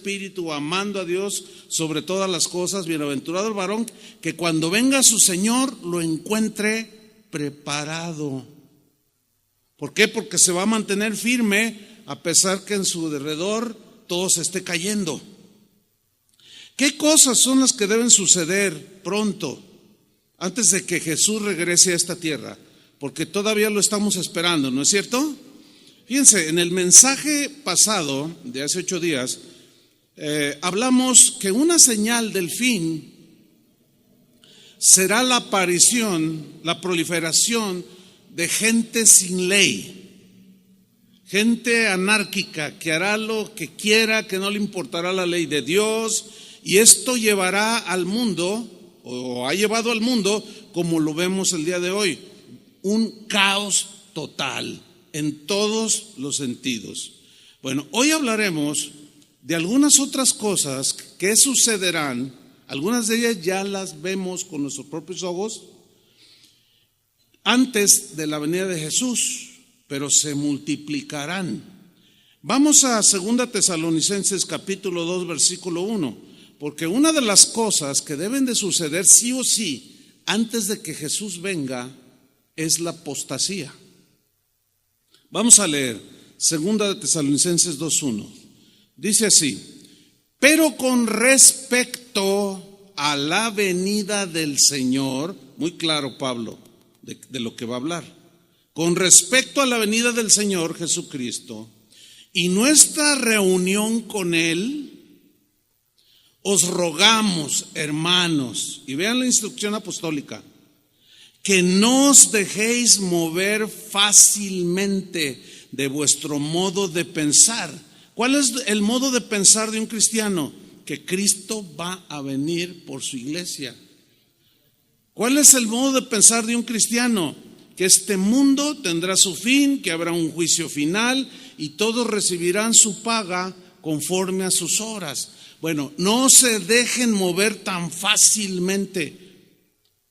espíritu, amando a Dios sobre todas las cosas. Bienaventurado el varón que cuando venga su Señor lo encuentre preparado. ¿Por qué? Porque se va a mantener firme a pesar que en su alrededor todo se esté cayendo. ¿Qué cosas son las que deben suceder pronto, antes de que Jesús regrese a esta tierra? Porque todavía lo estamos esperando, ¿no es cierto? Fíjense, en el mensaje pasado de hace 8 días, hablamos que una señal del fin será la aparición, la proliferación de gente sin ley, gente anárquica que hará lo que quiera, que no le importará la ley de Dios, y esto llevará al mundo, o ha llevado al mundo, como lo vemos el día de hoy, un caos total en todos los sentidos. Bueno, hoy hablaremos de algunas otras cosas que sucederán. Algunas de ellas ya las vemos con nuestros propios ojos antes de la venida de Jesús, pero se multiplicarán. Vamos a 2 Tesalonicenses capítulo 2 versículo 1, porque una de las cosas que deben de suceder sí o sí antes de que Jesús venga es la apostasía. Vamos a leer 2 Tesalonicenses 2:1. Dice así: pero con respecto a la venida del Señor, muy claro Pablo de lo que va a hablar, con respecto a la venida del Señor Jesucristo y nuestra reunión con Él, os rogamos, hermanos, y vean la instrucción apostólica, que no os dejéis mover fácilmente de vuestro modo de pensar. ¿Cuál es el modo de pensar de un cristiano? Que Cristo va a venir por su iglesia. ¿Cuál es el modo de pensar de un cristiano? Que este mundo tendrá su fin, que habrá un juicio final y todos recibirán su paga conforme a sus obras. Bueno, no se dejen mover tan fácilmente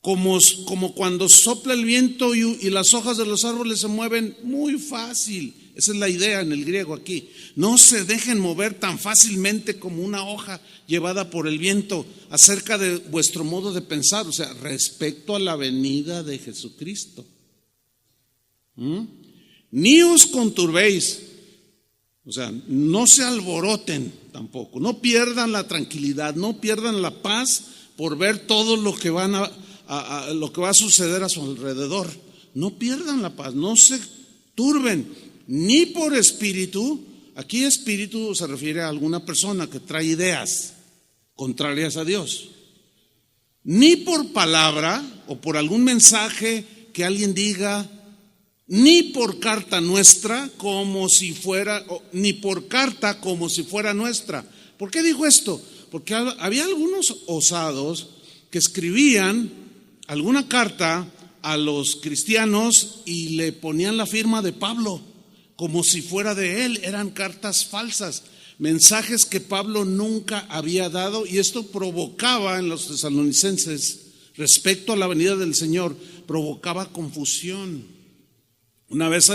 como cuando sopla el viento y las hojas de los árboles se mueven muy fácil. Esa es la idea en el griego aquí. No se dejen mover tan fácilmente como una hoja llevada por el viento acerca de vuestro modo de pensar, o sea, respecto a la venida de Jesucristo. Ni os conturbéis, o sea, no se alboroten tampoco, no pierdan la tranquilidad, no pierdan la paz por ver todo lo que lo que va a suceder a su alrededor. No pierdan la paz, no se turben, ni por espíritu. Aquí espíritu se refiere a alguna persona que trae ideas contrarias a Dios, ni por palabra o por algún mensaje que alguien diga, ni por carta nuestra como si fuera, ni por carta como si fuera nuestra. ¿Por qué dijo esto? Porque había algunos osados que escribían alguna carta a los cristianos y le ponían la firma de Pablo como si fuera de él. Eran cartas falsas, mensajes que Pablo nunca había dado, y esto provocaba en los tesalonicenses respecto a la venida del Señor, provocaba confusión. Una vez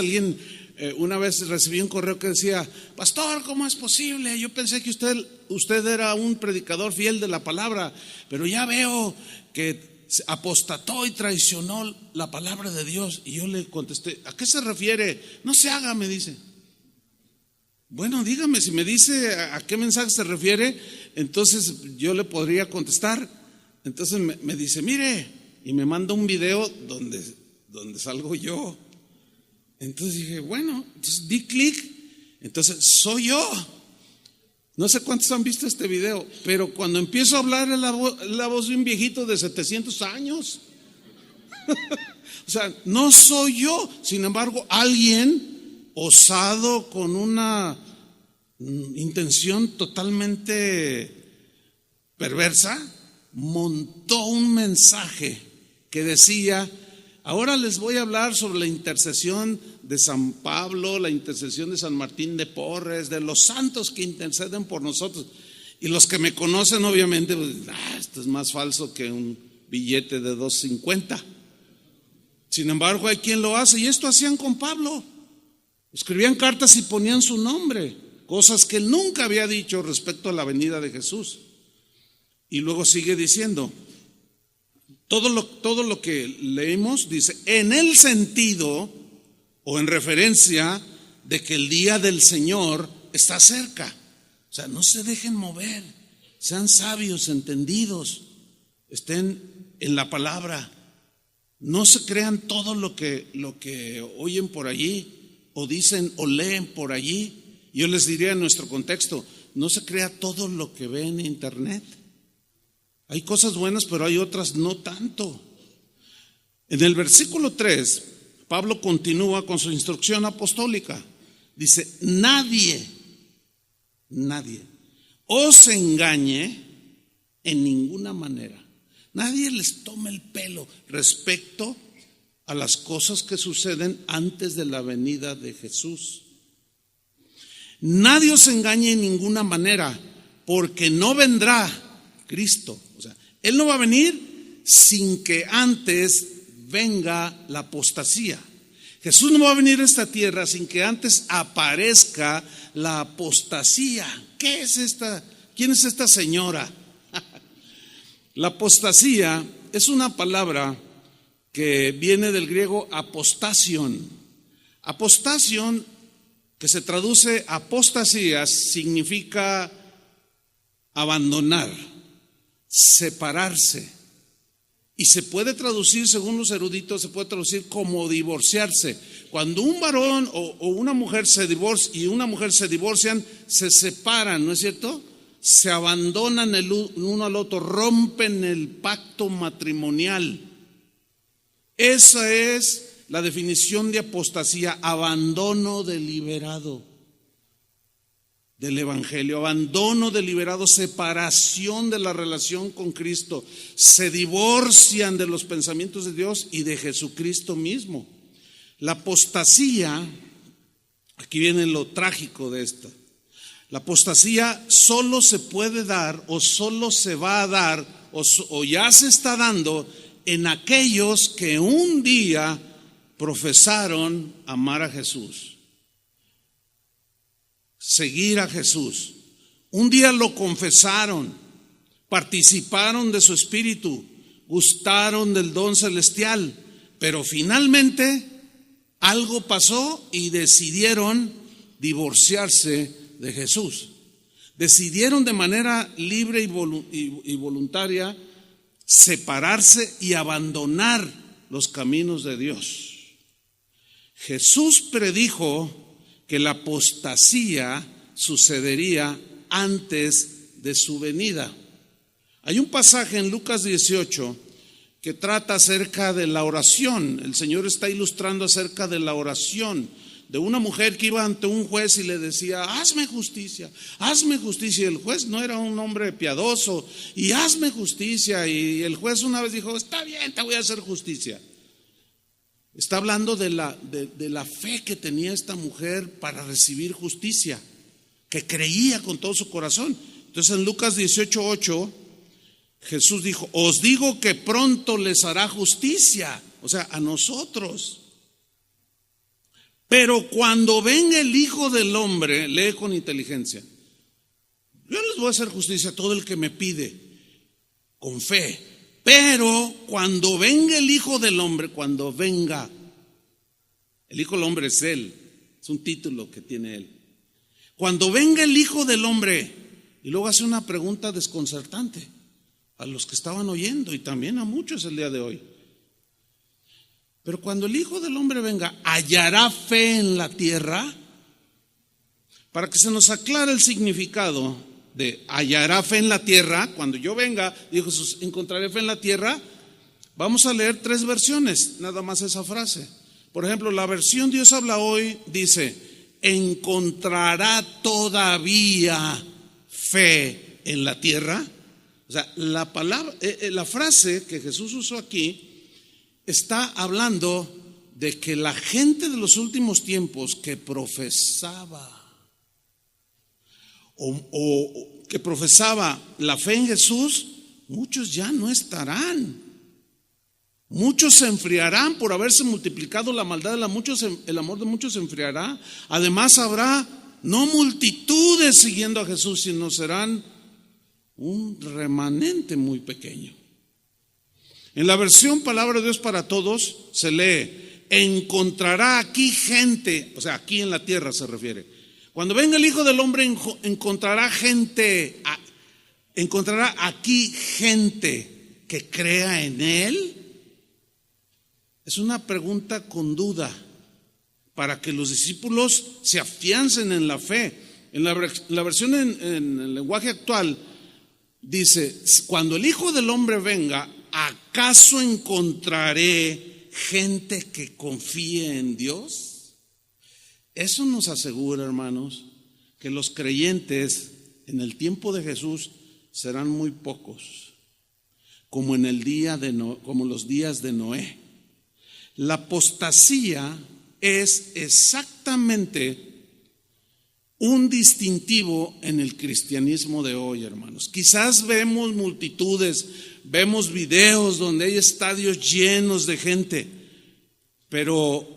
recibí un correo que decía: pastor, ¿cómo es posible? Yo pensé que usted era un predicador fiel de la palabra, pero ya veo que apostató y traicionó la palabra de Dios. Y yo le contesté: ¿a qué se refiere? No se haga, me dice. Bueno, dígame, si me dice a qué mensaje se refiere, entonces yo le podría contestar. Entonces me dice: mire, y me manda un video donde salgo yo. Entonces dije, bueno, entonces di clic, entonces soy yo. No sé cuántos han visto este video, pero cuando empiezo a hablar es la voz de un viejito de 700 años. O sea, no soy yo. Sin embargo, alguien osado con una intención totalmente perversa montó un mensaje que decía: ahora les voy a hablar sobre la intercesión de San Pablo, la intercesión de San Martín de Porres, de los santos que interceden por nosotros. Y los que me conocen obviamente, pues, esto es más falso que un billete de $2.50. Sin embargo, hay quien lo hace, y esto hacían con Pablo. Escribían cartas y ponían su nombre cosas que él nunca había dicho respecto a la venida de Jesús. Y luego sigue diciendo, todo lo que leímos dice, en el sentido o en referencia de que el día del Señor está cerca. O sea, no se dejen mover, sean sabios, entendidos, estén en la palabra. No se crean todo lo que oyen por allí o dicen o leen por allí. Yo les diría en nuestro contexto, no se crea todo lo que ve en internet. Hay cosas buenas, pero hay otras no tanto. En el versículo 3, Pablo continúa con su instrucción apostólica. Dice, nadie os engañe en ninguna manera. Nadie les tome el pelo respecto a las cosas que suceden antes de la venida de Jesús. Nadie os engañe en ninguna manera, porque no vendrá Cristo. O sea, Él no va a venir sin que antes venga la apostasía. Jesús no va a venir a esta tierra sin que antes aparezca la apostasía. ¿Qué es esta? ¿Quién es esta señora? La apostasía es una palabra que viene del griego apostasion. Apostasion, que se traduce apostasía, significa abandonar, separarse. Y se puede traducir, según los eruditos, se puede traducir como divorciarse. Cuando un varón o una mujer se divorcian, se separan, ¿no es cierto? Se abandonan el uno al otro, rompen el pacto matrimonial. Esa es la definición de apostasía, abandono deliberado del evangelio, abandono deliberado, separación de la relación con Cristo. Se divorcian de los pensamientos de Dios y de Jesucristo mismo. La apostasía, aquí viene lo trágico de esta. La apostasía solo se puede dar o solo se va a dar o ya se está dando en aquellos que un día profesaron amar a Jesús, seguir a Jesús. Un día lo confesaron, participaron de su espíritu, gustaron del don celestial, pero finalmente algo pasó y decidieron divorciarse de Jesús. Decidieron de manera libre y voluntaria separarse y abandonar los caminos de Dios. Jesús predijo que la apostasía sucedería antes de su venida. Hay un pasaje en Lucas 18 que trata acerca de la oración. El Señor está ilustrando acerca de la oración de una mujer que iba ante un juez y le decía, hazme justicia, hazme justicia. Y el juez no era un hombre piadoso, y hazme justicia. Y el juez una vez dijo, está bien, te voy a hacer justicia. Está hablando de la fe que tenía esta mujer para recibir justicia, que creía con todo su corazón. Entonces en Lucas 18:8 Jesús dijo, os digo que pronto les hará justicia, o sea, a nosotros. Pero cuando venga el Hijo del Hombre, lee con inteligencia, yo les voy a hacer justicia a todo el que me pide, con fe. Pero cuando venga el Hijo del Hombre, cuando venga, el Hijo del Hombre es Él, es un título que tiene Él. Cuando venga el Hijo del Hombre, y luego hace una pregunta desconcertante a los que estaban oyendo y también a muchos el día de hoy. Pero cuando el Hijo del Hombre venga, ¿hallará fe en la tierra? Para que se nos aclare el significado de hallará fe en la tierra, cuando yo venga, dijo Jesús, encontraré fe en la tierra. Vamos a leer 3 versiones, nada más esa frase. Por ejemplo, la versión Dios habla hoy dice, ¿encontrará todavía fe en la tierra? O sea, la frase que Jesús usó aquí está hablando de que la gente de los últimos tiempos que profesaba o que profesaba la fe en Jesús, muchos ya no estarán. Muchos se enfriarán por haberse multiplicado la maldad el amor de muchos se enfriará. Además habrá no multitudes siguiendo a Jesús, sino serán un remanente muy pequeño. En la versión Palabra de Dios para Todos se lee: encontrará aquí gente, o sea, aquí en la tierra se refiere. Cuando venga el Hijo del Hombre encontrará aquí gente que crea en Él. Es una pregunta con duda para que los discípulos se afiancen en la fe. En la versión en el lenguaje actual dice: cuando el Hijo del Hombre venga, ¿acaso encontraré gente que confíe en Dios? Eso nos asegura, hermanos, que los creyentes en el tiempo de Jesús serán muy pocos, como en el día como los días de Noé. La apostasía es exactamente un distintivo en el cristianismo de hoy, hermanos. Quizás vemos multitudes, vemos videos donde hay estadios llenos de gente, pero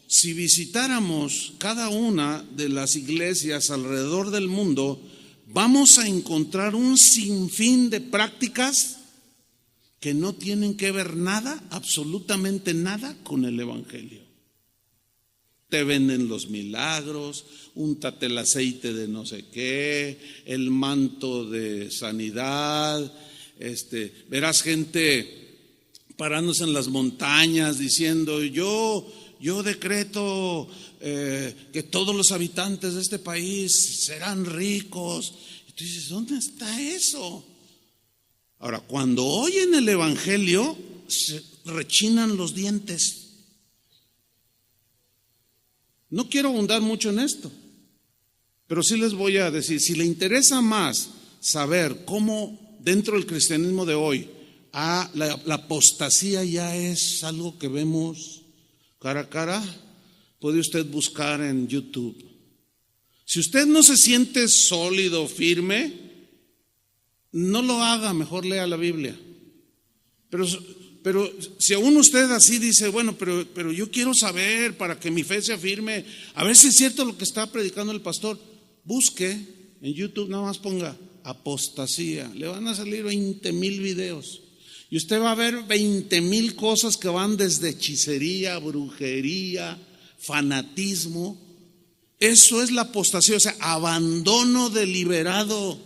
si visitáramos cada una de las iglesias alrededor del mundo, vamos a encontrar un sinfín de prácticas que no tienen que ver nada, absolutamente nada, con el evangelio. Te venden los milagros, úntate el aceite de no sé qué, el manto de sanidad, verás gente parándose en las montañas diciendo: yo decreto que todos los habitantes de este país serán ricos. Y tú dices: ¿dónde está eso? Ahora, cuando oyen el evangelio, se rechinan los dientes. No quiero abundar mucho en esto, pero sí les voy a decir: si le interesa más saber cómo dentro del cristianismo de hoy la apostasía ya es algo que vemos cara a cara, puede usted buscar en YouTube. Si usted no se siente sólido, firme, no lo haga, mejor lea la Biblia. Pero si aún usted así dice: bueno, pero yo quiero saber para que mi fe sea firme, a ver si es cierto lo que está predicando el pastor, busque en YouTube, nada más ponga apostasía, le van a salir 20,000 videos. Y usted va a ver 20,000 cosas que van desde hechicería, brujería, fanatismo. Eso es la apostasía, o sea, abandono deliberado,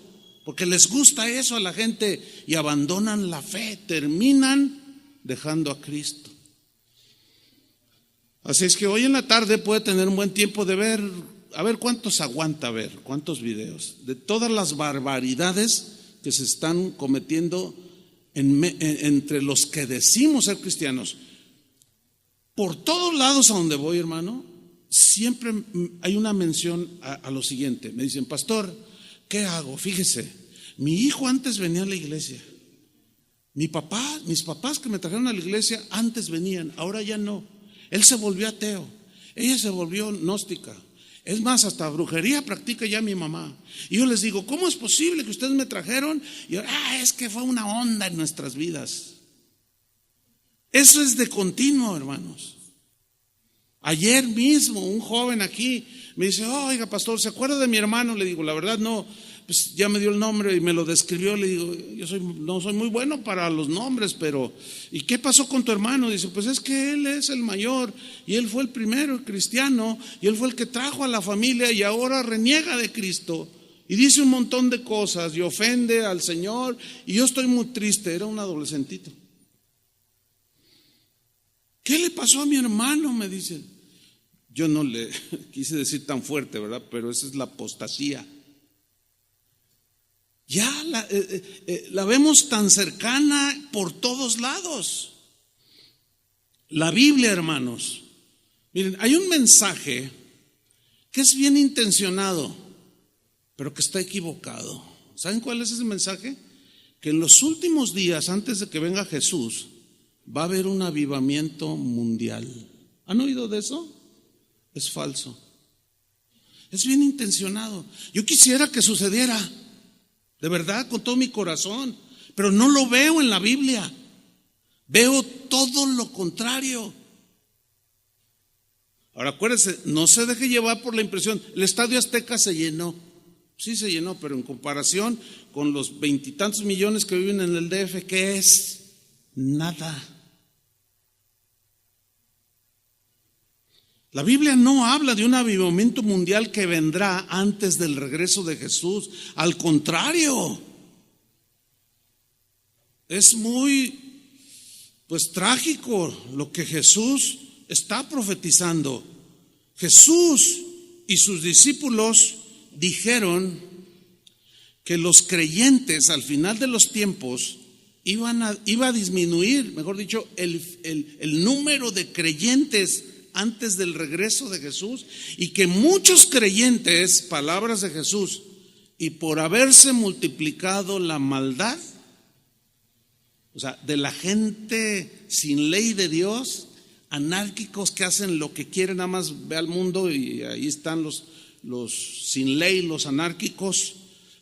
porque les gusta eso a la gente y abandonan la fe, terminan dejando a Cristo. Así es que hoy en la tarde puede tener un buen tiempo de ver, a ver cuántos aguanta ver, cuántos videos, de todas las barbaridades que se están cometiendo entre los que decimos ser cristianos. Por todos lados a donde voy, hermano, siempre hay una mención a lo siguiente. Me dicen: pastor, ¿qué hago? Fíjese, mi hijo antes venía a la iglesia, mis papás que me trajeron a la iglesia antes venían, ahora ya no. Él se volvió ateo, ella se volvió gnóstica. Es más, hasta brujería practica ya mi mamá. Y yo les digo: ¿cómo es posible que ustedes me trajeron? Y yo, es que fue una onda en nuestras vidas. Eso es de continuo, hermanos. Ayer mismo un joven aquí me dice: oiga, pastor, ¿se acuerda de mi hermano? Le digo: la verdad no. Pues ya me dio el nombre y me lo describió. Le digo: no soy muy bueno para los nombres, pero ¿y qué pasó con tu hermano? Dice: pues es que él es el mayor y él fue el primero cristiano y él fue el que trajo a la familia y ahora reniega de Cristo y dice un montón de cosas y ofende al Señor y yo estoy muy triste. Era un adolescentito. ¿Qué le pasó a mi hermano? Me dicen. Yo no le quise decir tan fuerte, ¿verdad? Pero esa es la apostasía. Ya la vemos tan cercana por todos lados. La Biblia, hermanos, miren, hay un mensaje que es bien intencionado, pero que está equivocado. ¿Saben cuál es ese mensaje? Que en los últimos días, antes de que venga Jesús, va a haber un avivamiento mundial. ¿Han oído de eso? Es falso. Es bien intencionado. Yo quisiera que sucediera, de verdad, con todo mi corazón, pero no lo veo en la Biblia. Veo todo lo contrario. Ahora acuérdense, no se deje llevar por la impresión. El Estadio Azteca se llenó. Sí se llenó, pero en comparación con los 20 y tantos millones que viven en el DF, ¿qué es? Nada. La Biblia no habla de un avivamiento mundial que vendrá antes del regreso de Jesús. Al contrario, es muy, trágico lo que Jesús está profetizando. Jesús y sus discípulos dijeron que los creyentes al final de los tiempos iba a disminuir, mejor dicho, el número de creyentes antes del regreso de Jesús, y que muchos creyentes, palabras de Jesús, y por haberse multiplicado la maldad, o sea, de la gente sin ley de Dios, anárquicos que hacen lo que quieren, nada más ve al mundo y ahí están los sin ley, los anárquicos.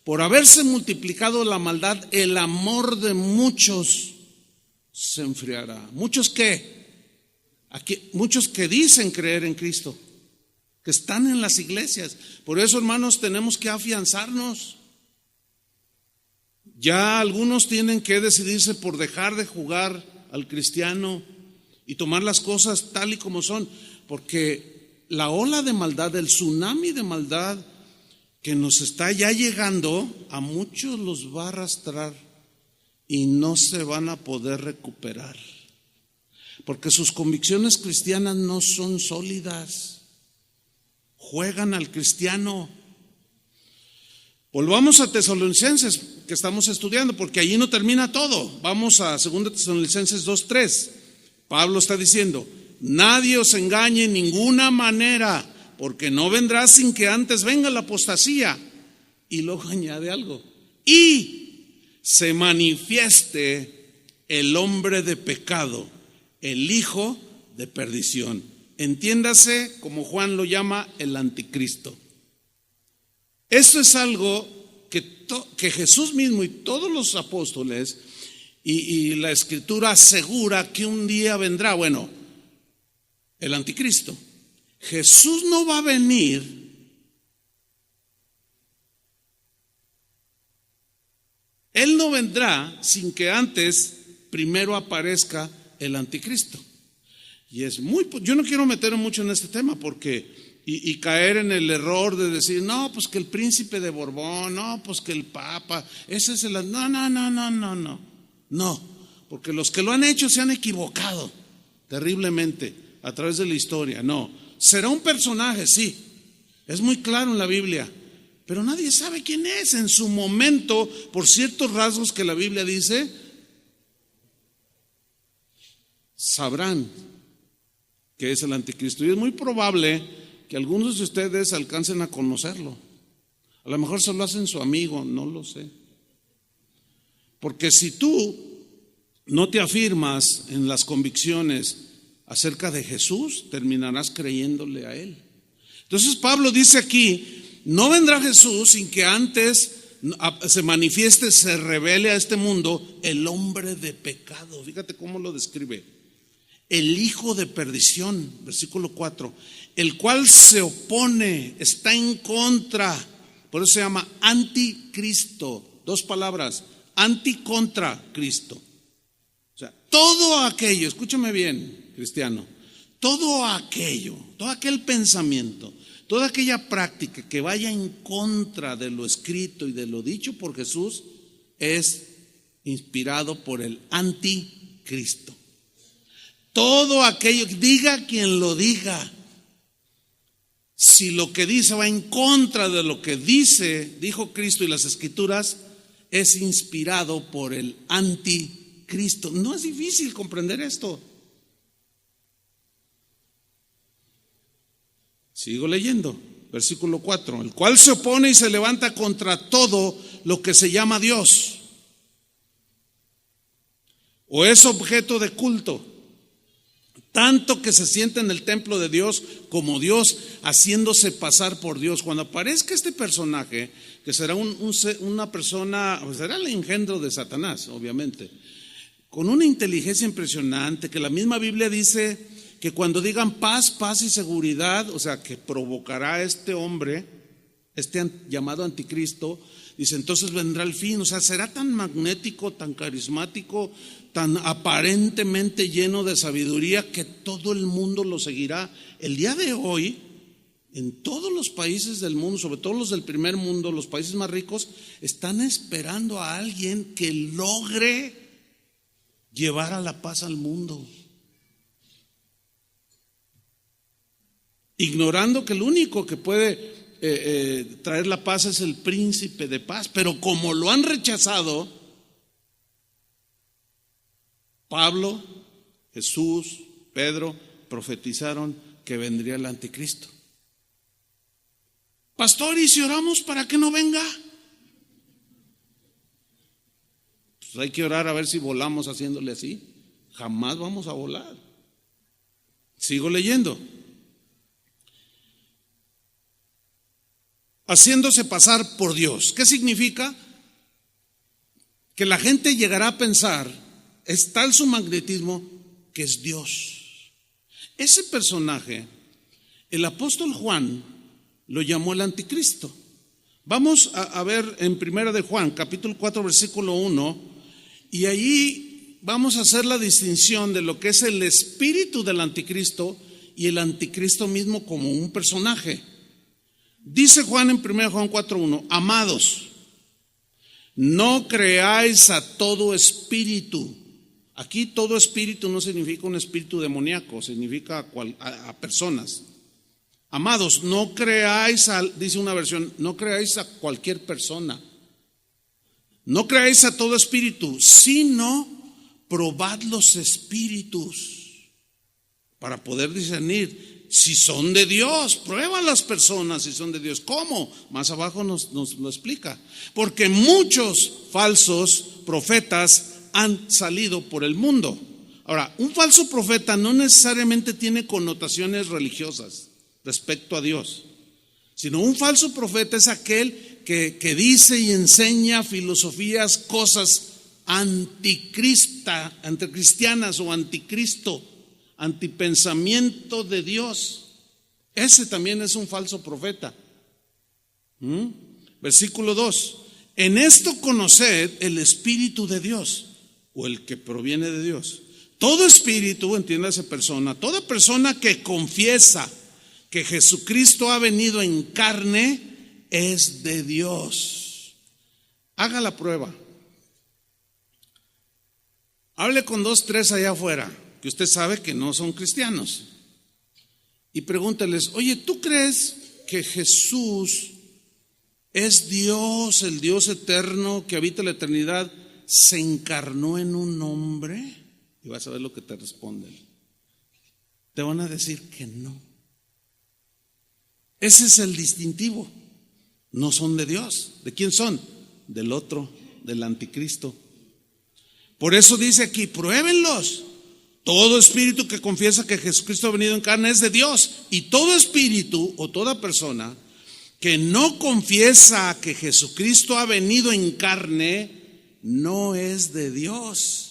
Por haberse multiplicado la maldad, el amor de muchos se enfriará. ¿Muchos qué? Aquí, muchos que dicen creer en Cristo, que están en las iglesias. Por eso, hermanos, tenemos que afianzarnos. Ya algunos tienen que decidirse por dejar de jugar al cristiano y tomar las cosas tal y como son, porque la ola de maldad, el tsunami de maldad que nos está ya llegando, a muchos los va a arrastrar y no se van a poder recuperar, porque sus convicciones cristianas no son sólidas, juegan al cristiano. Volvamos a Tesalonicenses, que estamos estudiando, porque allí no termina todo. Vamos a 2 Tesalonicenses 2:3. Pablo está diciendo: nadie os engañe en ninguna manera, porque no vendrá sin que antes venga la apostasía. Y luego añade algo: y se manifieste el hombre de pecado, el hijo de perdición. Entiéndase, como Juan lo llama, el anticristo. Esto es algo que Jesús mismo y todos los apóstoles y la Escritura asegura que un día vendrá. Bueno, el anticristo. Jesús no va a venir Él no vendrá sin que antes primero aparezca el anticristo. Y yo no quiero meterme mucho en este tema porque y caer en el error de decir, no, pues que el príncipe de Borbón, no, pues que el papa, ese es el... No, porque los que lo han hecho se han equivocado terriblemente a través de la historia. No, será un personaje, sí, es muy claro en la Biblia, pero nadie sabe quién es. En su momento, por ciertos rasgos que la Biblia dice, sabrán que es el anticristo. Y es muy probable que algunos de ustedes alcancen a conocerlo. A lo mejor se lo hacen su amigo, no lo sé. Porque si tú no te afirmas en las convicciones acerca de Jesús, terminarás creyéndole a Él. Entonces Pablo dice aquí, no vendrá Jesús sin que antes se manifieste, se revele a este mundo el hombre de pecado. Fíjate cómo lo describe: el hijo de perdición, versículo 4, el cual se opone, está en contra, por eso se llama anticristo. Dos palabras, anti contra Cristo. O sea, todo aquello, escúchame bien, cristiano, todo aquel pensamiento, toda aquella práctica que vaya en contra de lo escrito y de lo dicho por Jesús es inspirado por el anticristo. Todo aquello, diga quien lo diga, si lo que dice va en contra de lo que dijo Cristo y las Escrituras, es inspirado por el anticristo. No es difícil comprender esto. Sigo leyendo, versículo 4, el cual se opone y se levanta contra todo lo que se llama Dios o es objeto de culto, tanto que se sienta en el templo de Dios como Dios, haciéndose pasar por Dios. Cuando aparezca este personaje, que será una persona, será el engendro de Satanás, obviamente, con una inteligencia impresionante, que la misma Biblia dice que cuando digan paz, paz y seguridad, o sea, que provocará este hombre, llamado anticristo, dice, entonces vendrá el fin. O sea, será tan magnético, tan carismático, tan aparentemente lleno de sabiduría que todo el mundo lo seguirá. El día de hoy, en todos los países del mundo, sobre todo los del primer mundo, los países más ricos, están esperando a alguien que logre llevar a la paz al mundo, ignorando que el único que puede traer la paz es el príncipe de paz. Pero como lo han rechazado, Pablo, Jesús, Pedro profetizaron que vendría el anticristo. Pastor, ¿y si oramos para que no venga? Pues hay que orar a ver si volamos haciéndole así. Jamás vamos a volar. Sigo leyendo. Haciéndose pasar por Dios. ¿Qué significa? Que la gente llegará a pensar, es tal su magnetismo, que es Dios. Ese personaje, el apóstol Juan lo llamó el anticristo. Vamos a ver en Primera de Juan, capítulo 4, versículo 1, y allí vamos a hacer la distinción de lo que es el espíritu del anticristo y el anticristo mismo como un personaje. Dice Juan en 1 Juan 4:1, amados, no creáis a todo espíritu. Aquí todo espíritu no significa un espíritu demoníaco, significa a personas. Amados, no creáis dice una versión, no creáis a cualquier persona. No creáis a todo espíritu, sino probad los espíritus para poder discernir si son de Dios. Prueba las personas si son de Dios. ¿Cómo? Más abajo nos lo explica. Porque muchos falsos profetas han salido por el mundo. Ahora, un falso profeta no necesariamente tiene connotaciones religiosas respecto a Dios, sino un falso profeta es aquel que dice y enseña filosofías, cosas anticristianas o anticristo, antipensamiento de Dios. Ese también es un falso profeta. Versículo 2. En esto conoced el Espíritu de Dios, o el que proviene de Dios. Todo espíritu, entiéndase persona, toda persona que confiesa que Jesucristo ha venido en carne es de Dios. Haga la prueba. Hable con 2, 3 allá afuera, que usted sabe que no son cristianos, y pregúnteles, oye, ¿tú crees que Jesús es Dios, el Dios eterno que habita la eternidad, se encarnó en un hombre? Y vas a ver lo que te responden. Te van a decir que no. Ese es el distintivo. No son de Dios. ¿De quién son? Del otro, del anticristo. Por eso dice aquí, pruébenlos. Todo espíritu que confiesa que Jesucristo ha venido en carne es de Dios. Y todo espíritu o toda persona que no confiesa que Jesucristo ha venido en carne no es de Dios.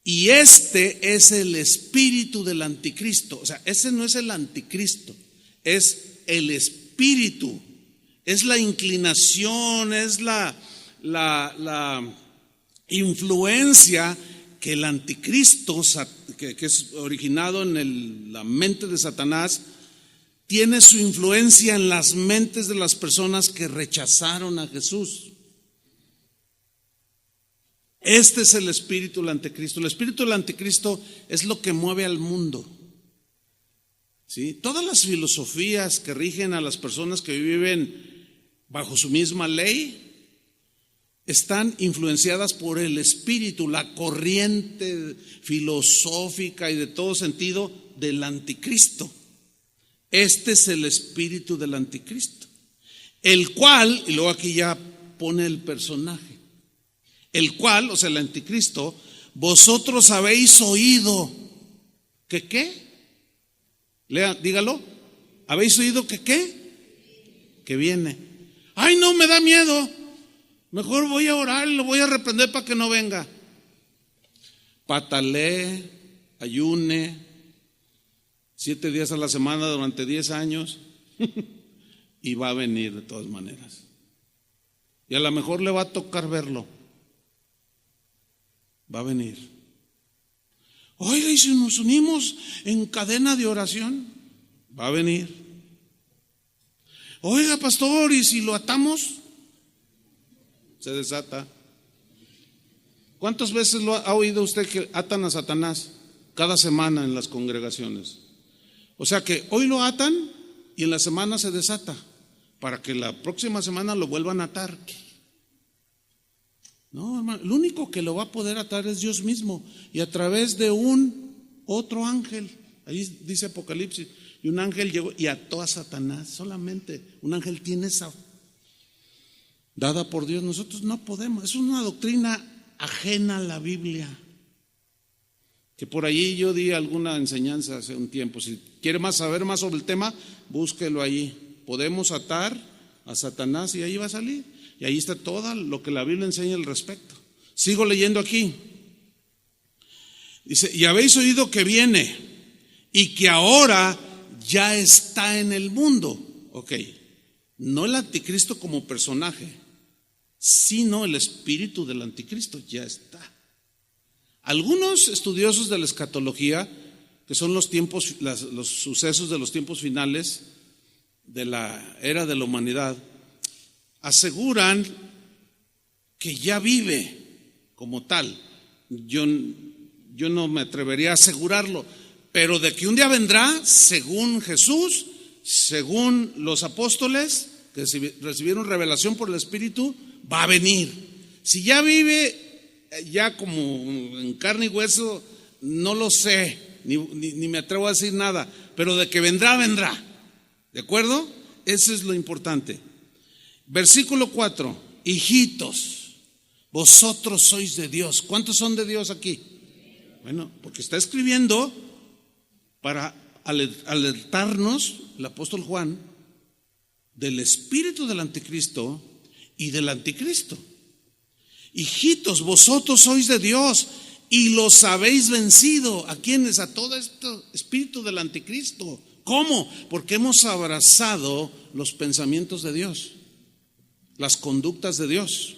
Y este es el espíritu del anticristo. O sea, ese no es el anticristo, es el espíritu, es la inclinación, es la influencia que el anticristo, que es originado en la mente de Satanás, tiene su influencia en las mentes de las personas que rechazaron a Jesús. Este es el espíritu del anticristo. El espíritu del anticristo es lo que mueve al mundo. ¿Sí? Todas las filosofías que rigen a las personas que viven bajo su misma ley están influenciadas por el espíritu, la corriente filosófica y de todo sentido del anticristo. Este es el espíritu del anticristo, el cual, y luego aquí ya pone el personaje, el cual, o sea, el anticristo, vosotros habéis oído que ¿qué? Lea, dígalo. ¿Habéis oído que qué? Que viene. Ay, no, me da miedo. Mejor voy a orar y lo voy a reprender para que no venga. Patalee, ayune, 7 días a la semana durante 10 años y va a venir de todas maneras. Y a lo mejor le va a tocar verlo. Va a venir. Oiga, ¿y si nos unimos en cadena de oración? Va a venir. Oiga, pastor, ¿y si lo atamos? Se desata. ¿Cuántas veces ha oído usted que atan a Satanás? Cada semana en las congregaciones. O sea que hoy lo atan y en la semana se desata, para que la próxima semana lo vuelvan a atar. No, hermano, el único que lo va a poder atar es Dios mismo, y a través de un otro ángel. Ahí dice Apocalipsis, y un ángel llegó y ató a Satanás. Solamente un ángel tiene esa dada por Dios. Nosotros no podemos. Es una doctrina ajena a la Biblia, que por allí yo di alguna enseñanza hace un tiempo. Si quiere saber más sobre el tema, búsquelo allí. Podemos atar a Satanás y ahí va a salir. Y ahí está todo lo que la Biblia enseña al respecto. Sigo leyendo aquí. Dice, y habéis oído que viene y que ahora ya está en el mundo. Ok, no el anticristo como personaje, sino el espíritu del anticristo ya está. Algunos estudiosos de la escatología, que son los sucesos de los tiempos finales de la era de la humanidad, aseguran que ya vive como tal. Yo no me atrevería a asegurarlo, pero de que un día vendrá, según Jesús, según los apóstoles que recibieron revelación por el Espíritu, va a venir. Si ya vive ya como en carne y hueso, no lo sé, ni me atrevo a decir nada, pero de que vendrá, vendrá. ¿De acuerdo? Eso es lo importante. Versículo 4, hijitos, vosotros sois de Dios. ¿Cuántos son de Dios aquí? Bueno, porque está escribiendo para alertarnos el apóstol Juan del espíritu del anticristo y del anticristo. Hijitos, vosotros sois de Dios y los habéis vencido. ¿A quiénes? A todo este espíritu del anticristo. ¿Cómo? Porque hemos abrazado los pensamientos de Dios, las conductas de Dios.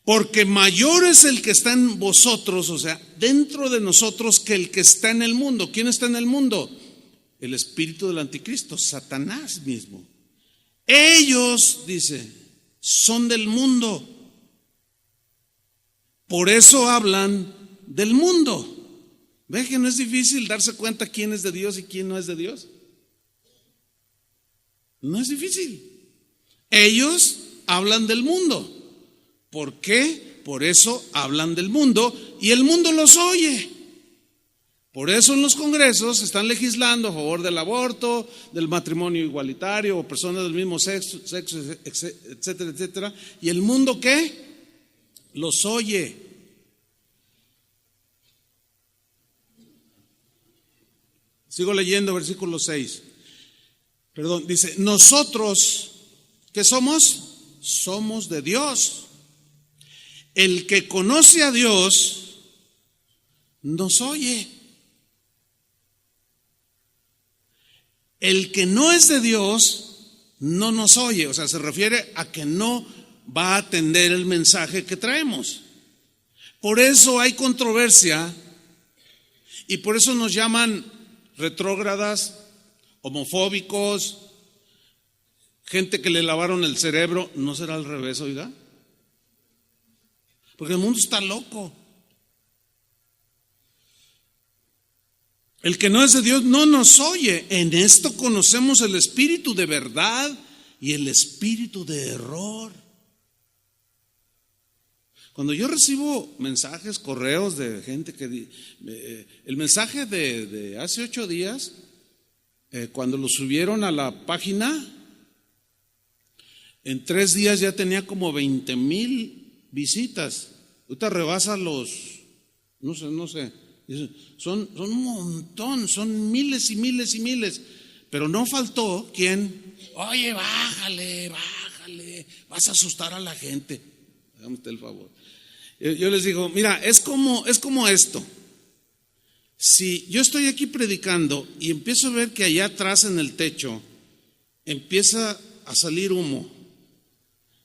Porque mayor es el que está en vosotros, o sea, dentro de nosotros, que el que está en el mundo. ¿Quién está en el mundo? El espíritu del anticristo, Satanás mismo. Ellos, dice, son del mundo. Por eso hablan del mundo. ¿Ve que no es difícil darse cuenta quién es de Dios y quién no es de Dios? No es difícil. Ellos hablan del mundo. ¿Por qué? Por eso hablan del mundo y el mundo los oye. Por eso en los congresos están legislando a favor del aborto, del matrimonio igualitario o personas del mismo sexo, etcétera, etcétera. ¿Y el mundo qué? Los oye. Sigo leyendo versículo 6. Perdón, dice, nosotros, ¿qué somos? Somos de Dios. El que conoce a Dios nos oye. El que no es de Dios no nos oye. O sea, se refiere a que no va a atender el mensaje que traemos. Por eso hay controversia y por eso nos llaman retrógradas, homofóbicos, gente que le lavaron el cerebro. ¿No será al revés, oiga? Porque el mundo está loco. El que no es de Dios no nos oye. En esto conocemos el espíritu de verdad y el espíritu de error. Cuando yo recibo mensajes, correos de gente que el mensaje de hace 8 días, cuando lo subieron a la página, en 3 días ya tenía como 20,000 visitas. Ahorita rebasa los, no sé, son un montón, son miles y miles y miles. Pero no faltó quien, oye, bájale, vas a asustar a la gente. Hágame usted el favor. Yo les digo, mira, es como esto. Si yo estoy aquí predicando y empiezo a ver que allá atrás en el techo empieza a salir humo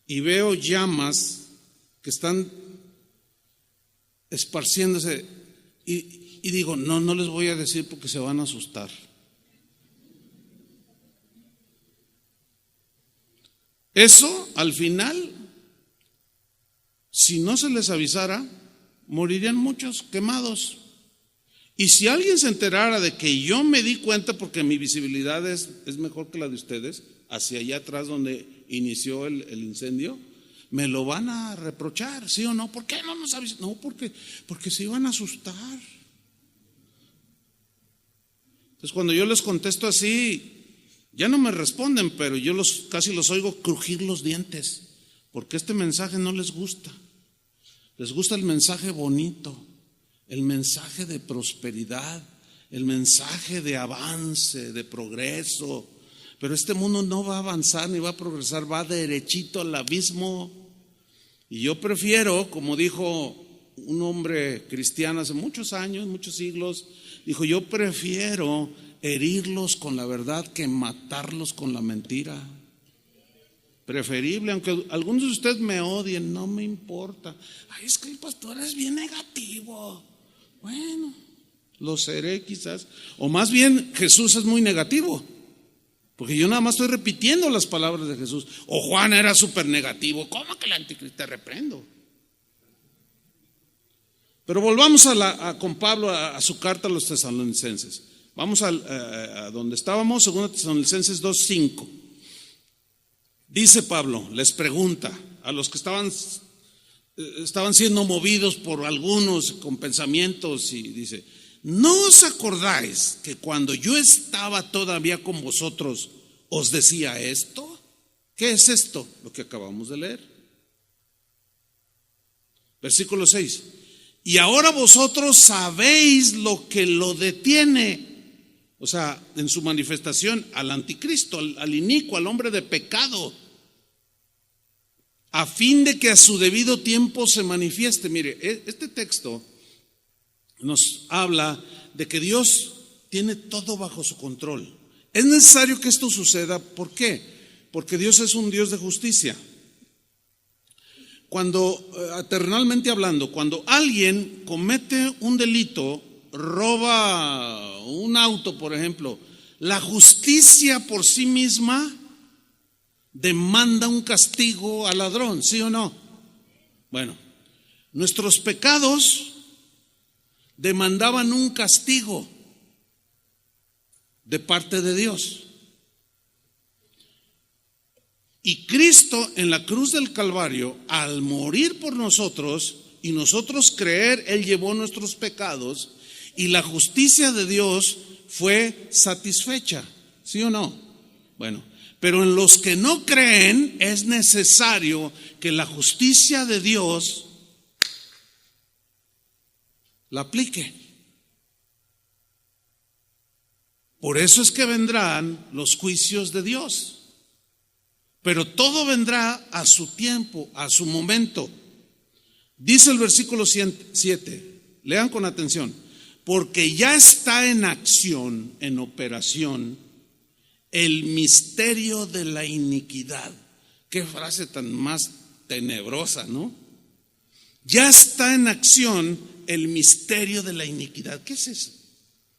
y veo llamas que están esparciéndose y digo, no les voy a decir porque se van a asustar. Eso al final, si no se les avisara, morirían muchos quemados. Y si alguien se enterara de que yo me di cuenta, porque mi visibilidad es mejor que la de ustedes, hacia allá atrás donde inició el incendio, me lo van a reprochar, ¿sí o no? ¿Por qué no nos avisaron? No, porque se iban a asustar. Entonces cuando yo les contesto así, ya no me responden, pero yo casi los oigo crujir los dientes, porque este mensaje no les gusta. Les gusta el mensaje bonito, el mensaje de prosperidad, el mensaje de avance, de progreso. Pero este mundo no va a avanzar ni va a progresar, va derechito al abismo. Y yo prefiero, como dijo un hombre cristiano hace muchos años, muchos siglos, dijo, yo prefiero herirlos con la verdad que matarlos con la mentira. Preferible, aunque algunos de ustedes me odien, no me importa. Ay, es que el pastor es bien negativo. Bueno, lo seré quizás. O más bien, Jesús es muy negativo, porque yo nada más estoy repitiendo las palabras de Jesús. O Juan era súper negativo. ¿Cómo que el anticristo? Te reprendo. Pero volvamos con Pablo a su carta a los tesalonicenses. Vamos a donde estábamos, 2 Tesalonicenses 2:5. Dice Pablo, les pregunta a los que estaban siendo movidos por algunos con pensamientos, y dice, ¿no os acordáis que cuando yo estaba todavía con vosotros os decía esto? ¿Qué es esto? Lo que acabamos de leer. Versículo 6. Y ahora vosotros sabéis lo que lo detiene. O sea, en su manifestación al anticristo, al inicuo, al hombre de pecado, a fin de que a su debido tiempo se manifieste. Mire, este texto nos habla de que Dios tiene todo bajo su control. Es necesario que esto suceda. ¿Por qué? Porque Dios es un Dios de justicia. Terrenalmente hablando, cuando alguien comete un delito, roba un auto, por ejemplo, la justicia por sí misma demanda un castigo al ladrón, ¿sí o no? Bueno, nuestros pecados demandaban un castigo de parte de Dios. Y Cristo en la cruz del Calvario, al morir por nosotros y nosotros creer, Él llevó nuestros pecados y la justicia de Dios fue satisfecha, ¿sí o no? Bueno, pero en los que no creen es necesario que la justicia de Dios la aplique. Por eso es que vendrán los juicios de Dios. Pero todo vendrá a su tiempo, a su momento. Dice el versículo 7, lean con atención, porque ya está en acción, en operación, el misterio de la iniquidad. Qué frase tan más tenebrosa, ¿no? Ya está en acción el misterio de la iniquidad. ¿Qué es eso?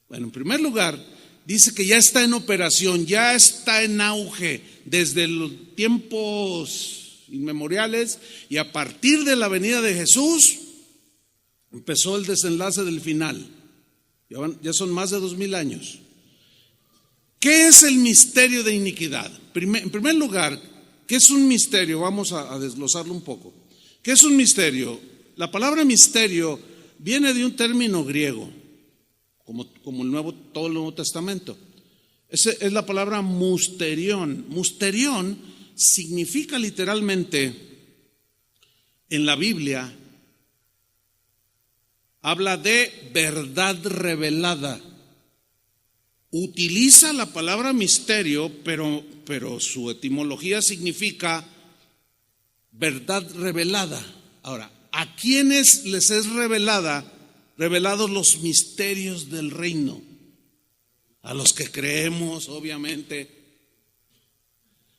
Bueno, en primer lugar, dice que ya está en operación, ya está en auge desde los tiempos inmemoriales, y a partir de la venida de Jesús empezó el desenlace del final. Ya son más de 2000 años. ¿Qué es el misterio de iniquidad? En primer lugar, ¿qué es un misterio? Vamos a desglosarlo un poco. ¿Qué es un misterio? La palabra misterio viene de un término griego, como todo el Nuevo Testamento. Es la palabra musterión. Musterión significa literalmente, en la Biblia, habla de verdad revelada. Utiliza la palabra misterio, pero su etimología significa verdad revelada. Ahora, ¿a quiénes les es revelada revelados los misterios del reino. A los que creemos, obviamente.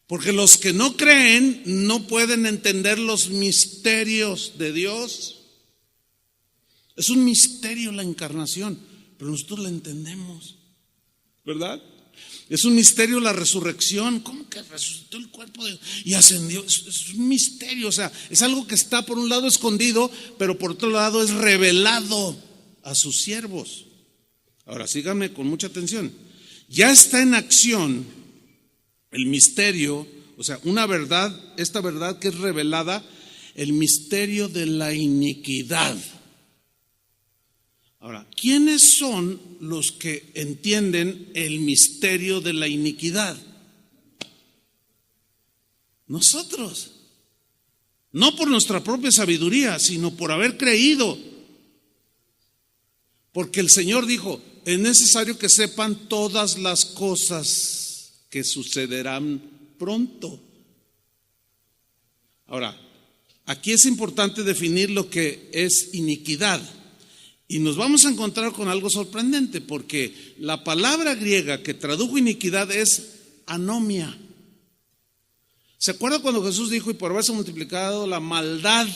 Porque los que no creen no pueden entender los misterios de Dios. Es un misterio la encarnación, pero nosotros la entendemos, ¿verdad? Es un misterio la resurrección. ¿Cómo que resucitó el cuerpo y ascendió? Es un misterio, o sea, es algo que está por un lado escondido, pero por otro lado es revelado a sus siervos. Ahora síganme con mucha atención. Ya está en acción el misterio, o sea, una verdad, esta verdad que es revelada, el misterio de la iniquidad. Ahora, ¿quiénes son los que entienden el misterio de la iniquidad? Nosotros. No por nuestra propia sabiduría, sino por haber creído. Porque el Señor dijo, es necesario que sepan todas las cosas que sucederán pronto. Ahora, aquí es importante definir lo que es iniquidad. Y nos vamos a encontrar con algo sorprendente, porque la palabra griega que tradujo iniquidad es anomia. ¿Se acuerda cuando Jesús dijo, y por haberse multiplicado la maldad,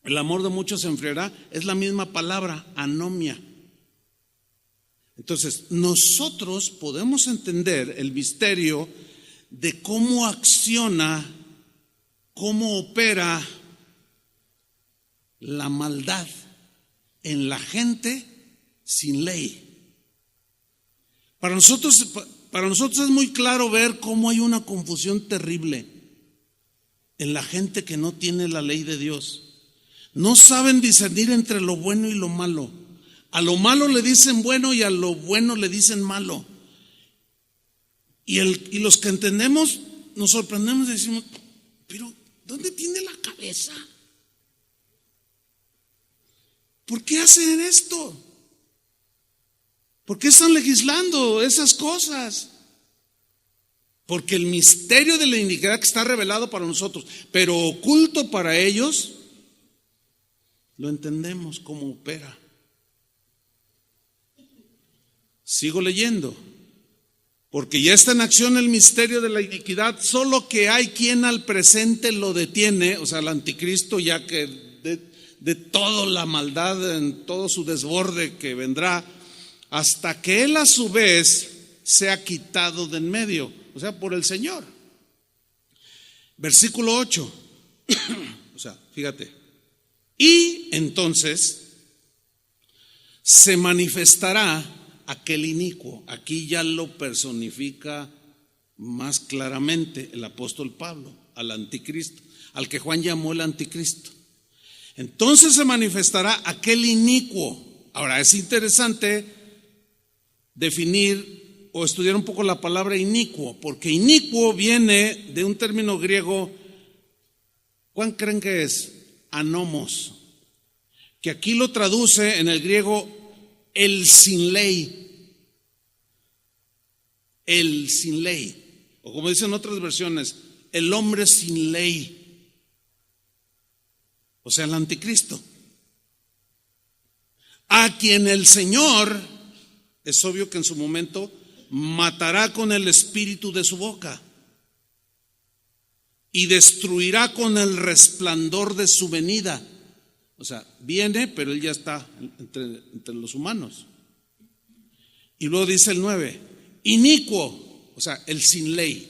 el amor de muchos se enfriará? Es la misma palabra, anomia. Entonces, nosotros podemos entender el misterio de cómo acciona, cómo opera la maldad en la gente sin ley. Para nosotros es muy claro ver cómo hay una confusión terrible en la gente que no tiene la ley de Dios. No saben discernir entre lo bueno y lo malo. A lo malo le dicen bueno y a lo bueno le dicen malo. Y los que entendemos nos sorprendemos y decimos, pero ¿dónde tiene la cabeza? ¿Por qué hacen esto? ¿Por qué están legislando esas cosas? Porque el misterio de la iniquidad que está revelado para nosotros, pero oculto para ellos, lo entendemos cómo opera. Sigo leyendo. Porque ya está en acción el misterio de la iniquidad, solo que hay quien al presente lo detiene, o sea, el anticristo, ya que de toda la maldad, en todo su desborde que vendrá, hasta que él a su vez sea quitado de en medio, o sea, por el Señor. Versículo 8, o sea, fíjate, y entonces se manifestará aquel inicuo. Aquí ya lo personifica más claramente el apóstol Pablo, al anticristo, al que Juan llamó el anticristo. Entonces se manifestará aquel inicuo. Ahora es interesante definir o estudiar un poco la palabra inicuo, porque inicuo viene de un término griego. ¿Cuál creen que es? Anomos, que aquí lo traduce en el griego el sin ley. El sin ley, o como dicen otras versiones, el hombre sin ley. O sea, el anticristo, a quien el Señor, es obvio que en su momento, matará con el espíritu de su boca y destruirá con el resplandor de su venida. O sea, viene, pero él ya está entre los humanos. Y luego dice el 9, inicuo, o sea, el sin ley,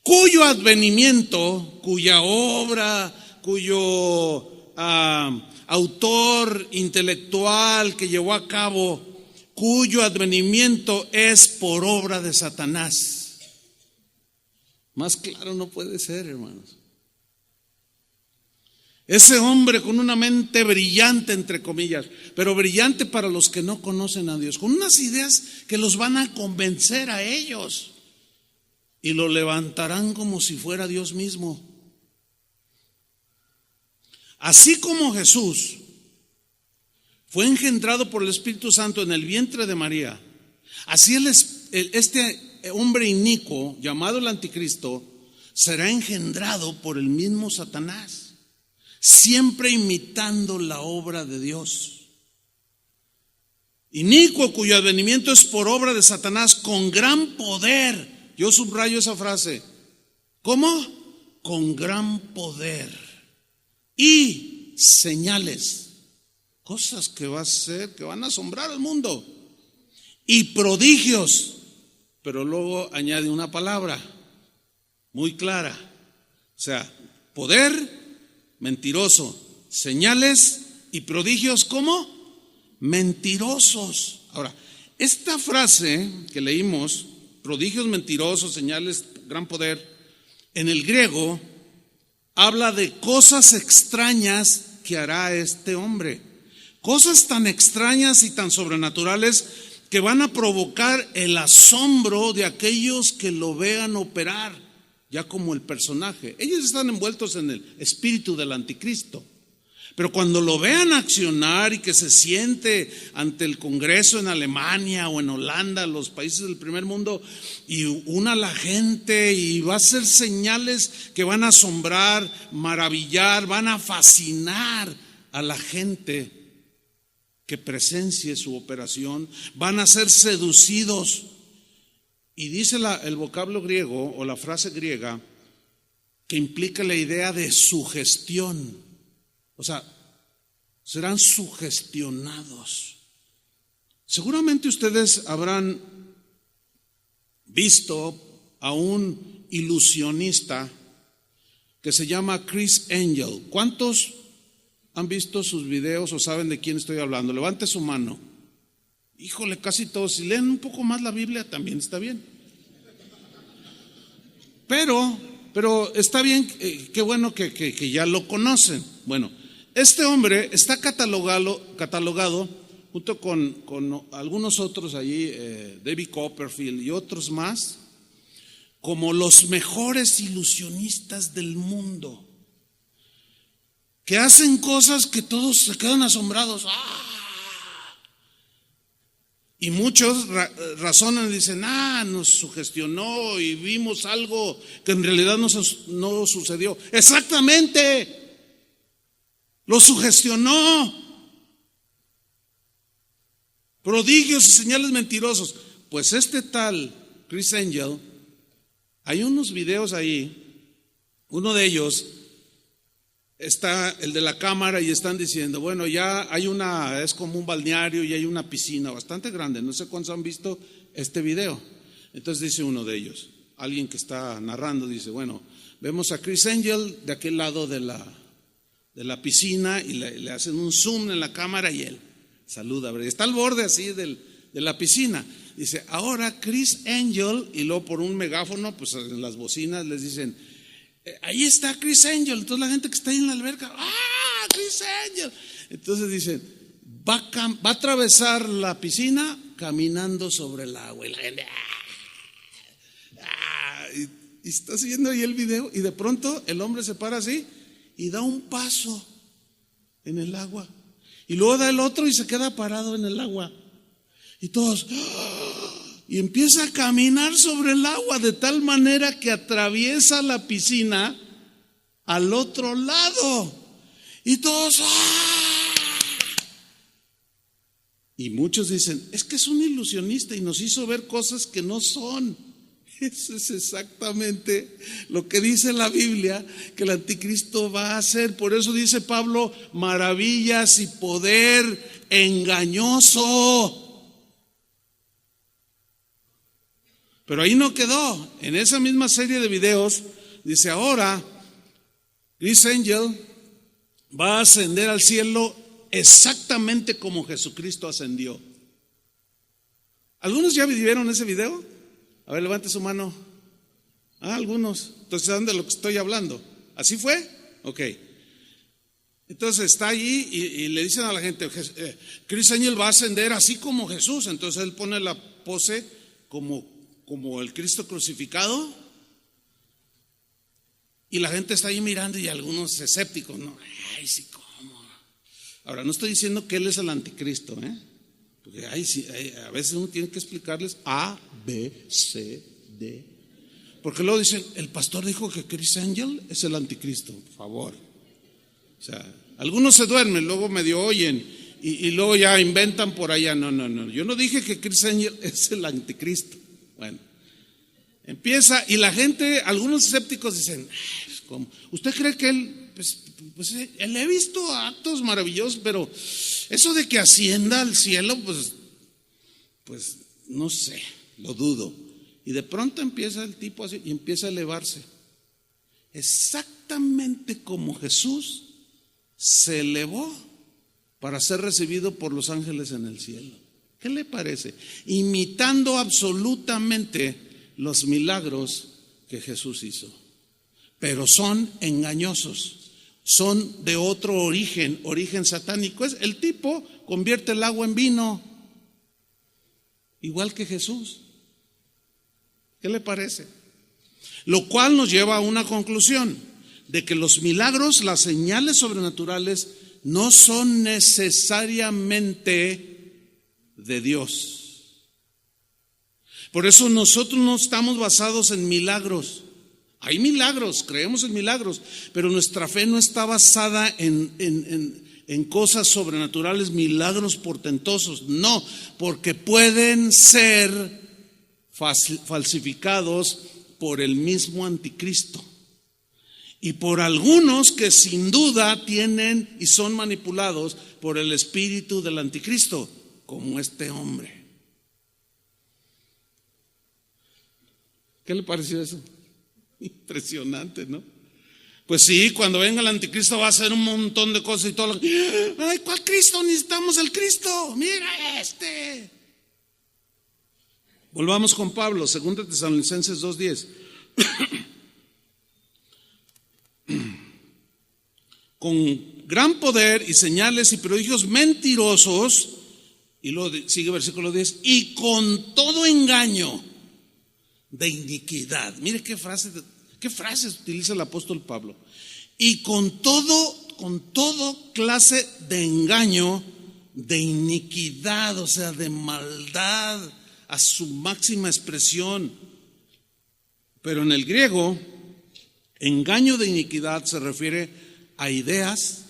cuyo advenimiento, cuya obra, cuyo autor intelectual que llevó a cabo, cuyo advenimiento es por obra de Satanás. Más claro no puede ser, hermanos. Ese hombre con una mente brillante, entre comillas, pero brillante para los que no conocen a Dios, con unas ideas que los van a convencer a ellos y lo levantarán como si fuera Dios mismo. Así como Jesús fue engendrado por el Espíritu Santo en el vientre de María, así este hombre inicuo llamado el anticristo será engendrado por el mismo Satanás. siempre imitando la obra de Dios. Inicuo, cuyo advenimiento es por obra de Satanás con gran poder. Yo subrayo esa frase. ¿Cómo? Con gran poder. Y señales. Cosas que va a hacer, que van a asombrar al mundo. Y prodigios. Pero luego añade una palabra muy clara. O sea, poder, mentiroso. Señales y prodigios, ¿cómo? Mentirosos. Ahora, esta frase que leímos, prodigios mentirosos, señales, gran poder, en el griego habla de cosas extrañas que hará este hombre. Cosas tan extrañas y tan sobrenaturales que van a provocar el asombro de aquellos que lo vean operar, ya como el personaje. Ellos están envueltos en el espíritu del anticristo. Pero cuando lo vean accionar y que se siente ante el Congreso en Alemania o en Holanda, los países del primer mundo, y una a la gente y va a hacer señales que van a asombrar, maravillar, van a fascinar a la gente que presencie su operación, van a ser seducidos. Y dice el vocablo griego o la frase griega que implica la idea de sugestión. O sea, serán sugestionados. Seguramente ustedes habrán visto a un ilusionista que se llama Criss Angel. ¿Cuántos han visto sus videos o saben de quién estoy hablando? Levante su mano. Híjole, casi todos. Si leen un poco más la Biblia, también está bien. Pero está bien, qué bueno que ya lo conocen. Bueno, este hombre está catalogado junto con algunos otros allí, David Copperfield y otros más, como los mejores ilusionistas del mundo, que hacen cosas que todos se quedan asombrados. Y muchos razonan y dicen, nos sugestionó y vimos algo que en realidad no sucedió. Exactamente. Lo sugestionó. Prodigios y señales mentirosos. Pues este tal Criss Angel, hay unos videos ahí. Uno de ellos está el de la cámara y están diciendo, bueno, ya hay es como un balneario y hay una piscina bastante grande. No sé cuántos han visto este video. Entonces dice uno de ellos, alguien que está narrando, dice, bueno, vemos a Criss Angel de aquel lado de la piscina y le hacen un zoom en la cámara y él saluda, está al borde así de la piscina. Dice, ahora Criss Angel, y luego por un megáfono, pues en las bocinas les dicen, ahí está Criss Angel. Entonces la gente que está ahí en la alberca, Criss Angel. Entonces dicen, va a atravesar la piscina caminando sobre el agua. Y la gente, y está siguiendo ahí el video y de pronto el hombre se para así y da un paso en el agua y luego da el otro y se queda parado en el agua y todos y empieza a caminar sobre el agua de tal manera que atraviesa la piscina al otro lado y todos y muchos dicen, es que es un ilusionista y nos hizo ver cosas que no son. Eso es exactamente lo que dice la Biblia que el anticristo va a hacer. Por eso dice Pablo, maravillas y poder engañoso. Pero ahí no quedó. En esa misma serie de videos dice, ahora Criss Angel va a ascender al cielo exactamente como Jesucristo ascendió. ¿Algunos ya vieron ese video? A ver, levante su mano. Algunos. Entonces, ¿saben de lo que estoy hablando? ¿Así fue? Ok. Entonces está allí y le dicen a la gente, Criss Angel va a ascender así como Jesús. Entonces él pone la pose como el Cristo crucificado. Y la gente está ahí mirando y algunos escépticos, ¿no? Ay, sí, ¿cómo? Ahora, no estoy diciendo que él es el anticristo, porque a veces uno tiene que explicarles A, B, C, D. Porque luego dicen, el pastor dijo que Criss Angel es el anticristo, por favor. O sea, algunos se duermen, luego medio oyen y luego ya inventan por allá. No. Yo no dije que Chris Angel es el anticristo. Bueno, empieza y la gente, algunos escépticos dicen, ¿cómo? ¿Usted cree que él, pues él he visto actos maravillosos, pero eso de que ascienda al cielo, pues no sé, lo dudo. Y de pronto empieza el tipo así y empieza a elevarse. Exactamente como Jesús se elevó para ser recibido por los ángeles en el cielo. ¿Qué le parece? Imitando absolutamente los milagros que Jesús hizo. Pero son engañosos, son de otro origen satánico. El tipo convierte el agua en vino, igual que Jesús. ¿Qué le parece? Lo cual nos lleva a una conclusión, de que los milagros, las señales sobrenaturales, no son necesariamente de Dios. Por eso nosotros no estamos basados en milagros. Hay milagros, creemos en milagros, pero nuestra fe no está basada en cosas sobrenaturales, milagros portentosos. No, porque pueden ser falsificados por el mismo anticristo y por algunos que sin duda tienen y son manipulados por el espíritu del anticristo, como este hombre. ¿Qué le pareció eso? Impresionante, ¿no? Pues sí, cuando venga el anticristo va a hacer un montón de cosas y todo. Ay, ¿cuál Cristo? Necesitamos el Cristo. Mira este. Volvamos con Pablo, 2 Tesalonicenses 2:10. Con gran poder y señales y prodigios mentirosos, y luego sigue versículo 10, y con todo engaño de iniquidad. Mire qué frases utiliza el apóstol Pablo. Y con todo clase de engaño de iniquidad, o sea, de maldad a su máxima expresión. Pero en el griego, engaño de iniquidad se refiere a ideas,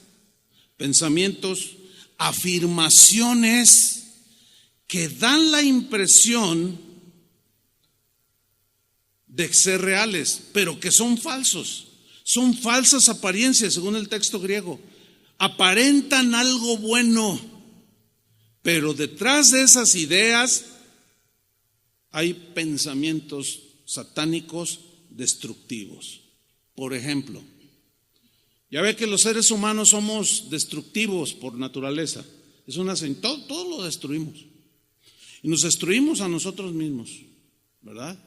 pensamientos, afirmaciones que dan la impresión de ser reales, pero que son falsos. Son falsas apariencias, según el texto griego. Aparentan algo bueno, pero detrás de esas ideas hay pensamientos satánicos destructivos. Por ejemplo, ya ve que los seres humanos somos destructivos por naturaleza. Es una todo lo destruimos. Y nos destruimos a nosotros mismos, ¿verdad?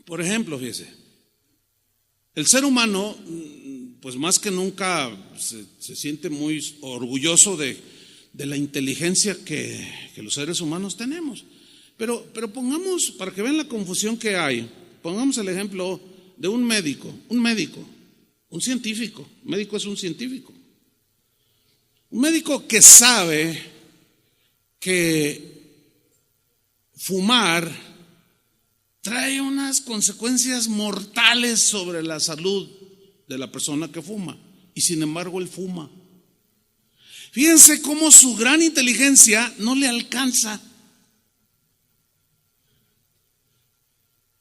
Por ejemplo, fíjese, el ser humano, pues más que nunca se siente muy orgulloso de la inteligencia que los seres humanos tenemos. Pero pongamos, para que vean la confusión que hay, pongamos el ejemplo de un médico, un científico. Un médico es un científico. Un médico que sabe que fumar trae unas consecuencias mortales sobre la salud de la persona que fuma, y sin embargo él fuma. Fíjense cómo su gran inteligencia no le alcanza.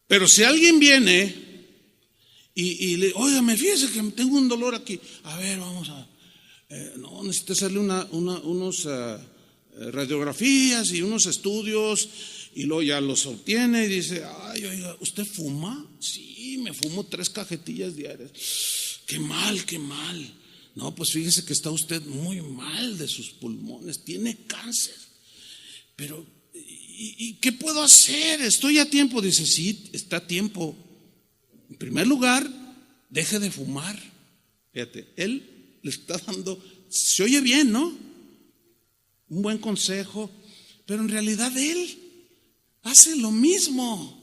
Pero si alguien viene y le, óigame, fíjese que tengo un dolor aquí. A ver, vamos a, no, necesita hacerle unos radiografías y unos estudios, y luego ya los obtiene y dice, ay, oiga, ¿usted fuma? Sí, me fumo 3 cajetillas diarias. Qué mal, qué mal. No, pues fíjese que está usted muy mal de sus pulmones, tiene cáncer. Pero, ¿y qué puedo hacer? Estoy a tiempo. Dice, sí, está a tiempo. En primer lugar, deje de fumar. Fíjate, él le está dando, se oye bien, ¿no? Un buen consejo, pero en realidad él hace lo mismo.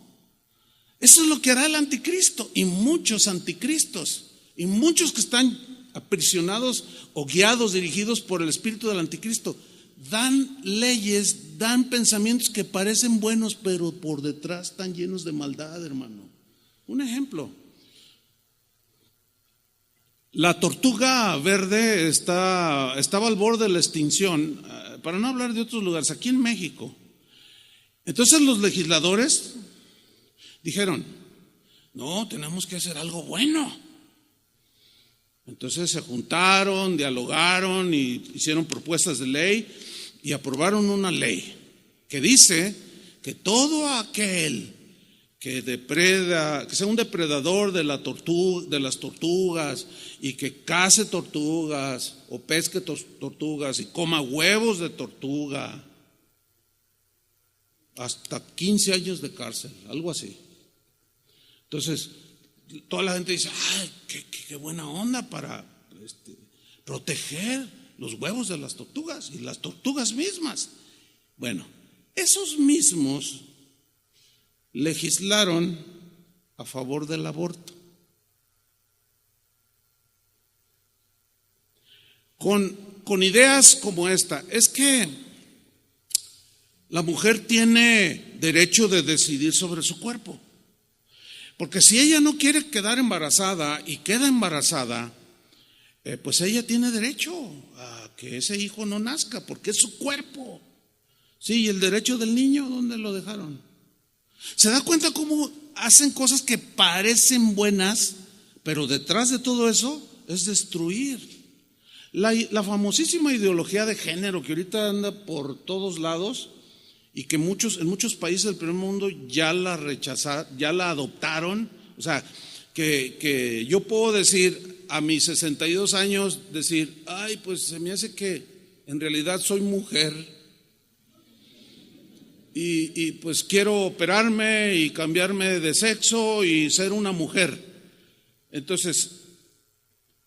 Eso es lo que hará el anticristo y muchos anticristos y muchos que están aprisionados o guiados, dirigidos por el espíritu del anticristo. Dan leyes, dan pensamientos que parecen buenos, pero por detrás están llenos de maldad, hermano. Un ejemplo. La tortuga verde estaba al borde de la extinción, para no hablar de otros lugares, aquí en México. Entonces los legisladores dijeron, no, tenemos que hacer algo bueno. Entonces se juntaron, dialogaron y hicieron propuestas de ley y aprobaron una ley que dice que todo aquel que sea un depredador de las tortugas y que cace tortugas o pesque tortugas y coma huevos de tortuga, hasta 15 años de cárcel, algo así. Entonces, toda la gente dice, ay, qué buena onda para proteger los huevos de las tortugas y las tortugas mismas. Bueno, esos mismos legislaron a favor del aborto. Con ideas como esta, es que la mujer tiene derecho de decidir sobre su cuerpo. Porque si ella no quiere quedar embarazada y queda embarazada, pues ella tiene derecho a que ese hijo no nazca, porque es su cuerpo. Sí, y el derecho del niño, ¿dónde lo dejaron? ¿Se da cuenta cómo hacen cosas que parecen buenas, pero detrás de todo eso es destruir? La famosísima ideología de género que ahorita anda por todos lados y que en muchos países del primer mundo ya la rechazaron, ya la adoptaron. O sea, que yo puedo decir a mis 62 años, decir, ay, pues se me hace que en realidad soy mujer. Y pues quiero operarme y cambiarme de sexo y ser una mujer. Entonces,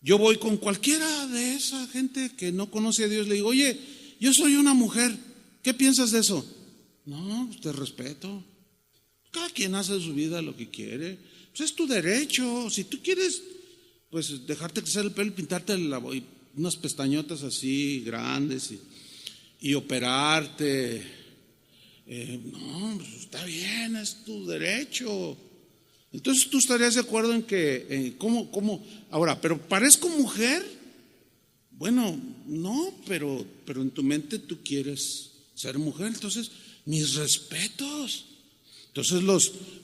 yo voy con cualquiera de esa gente que no conoce a Dios, le digo, oye, yo soy una mujer, ¿qué piensas de eso? No, pues te respeto. Cada quien hace de su vida lo que quiere. Pues es tu derecho. Si tú quieres, pues dejarte crecer el pelo y pintarte unas pestañotas así grandes y operarte. No, pues está bien, es tu derecho. Entonces tú estarías de acuerdo en que, ¿cómo? Ahora, ¿pero parezco mujer? Bueno, no, pero en tu mente tú quieres ser mujer, entonces mis respetos. Entonces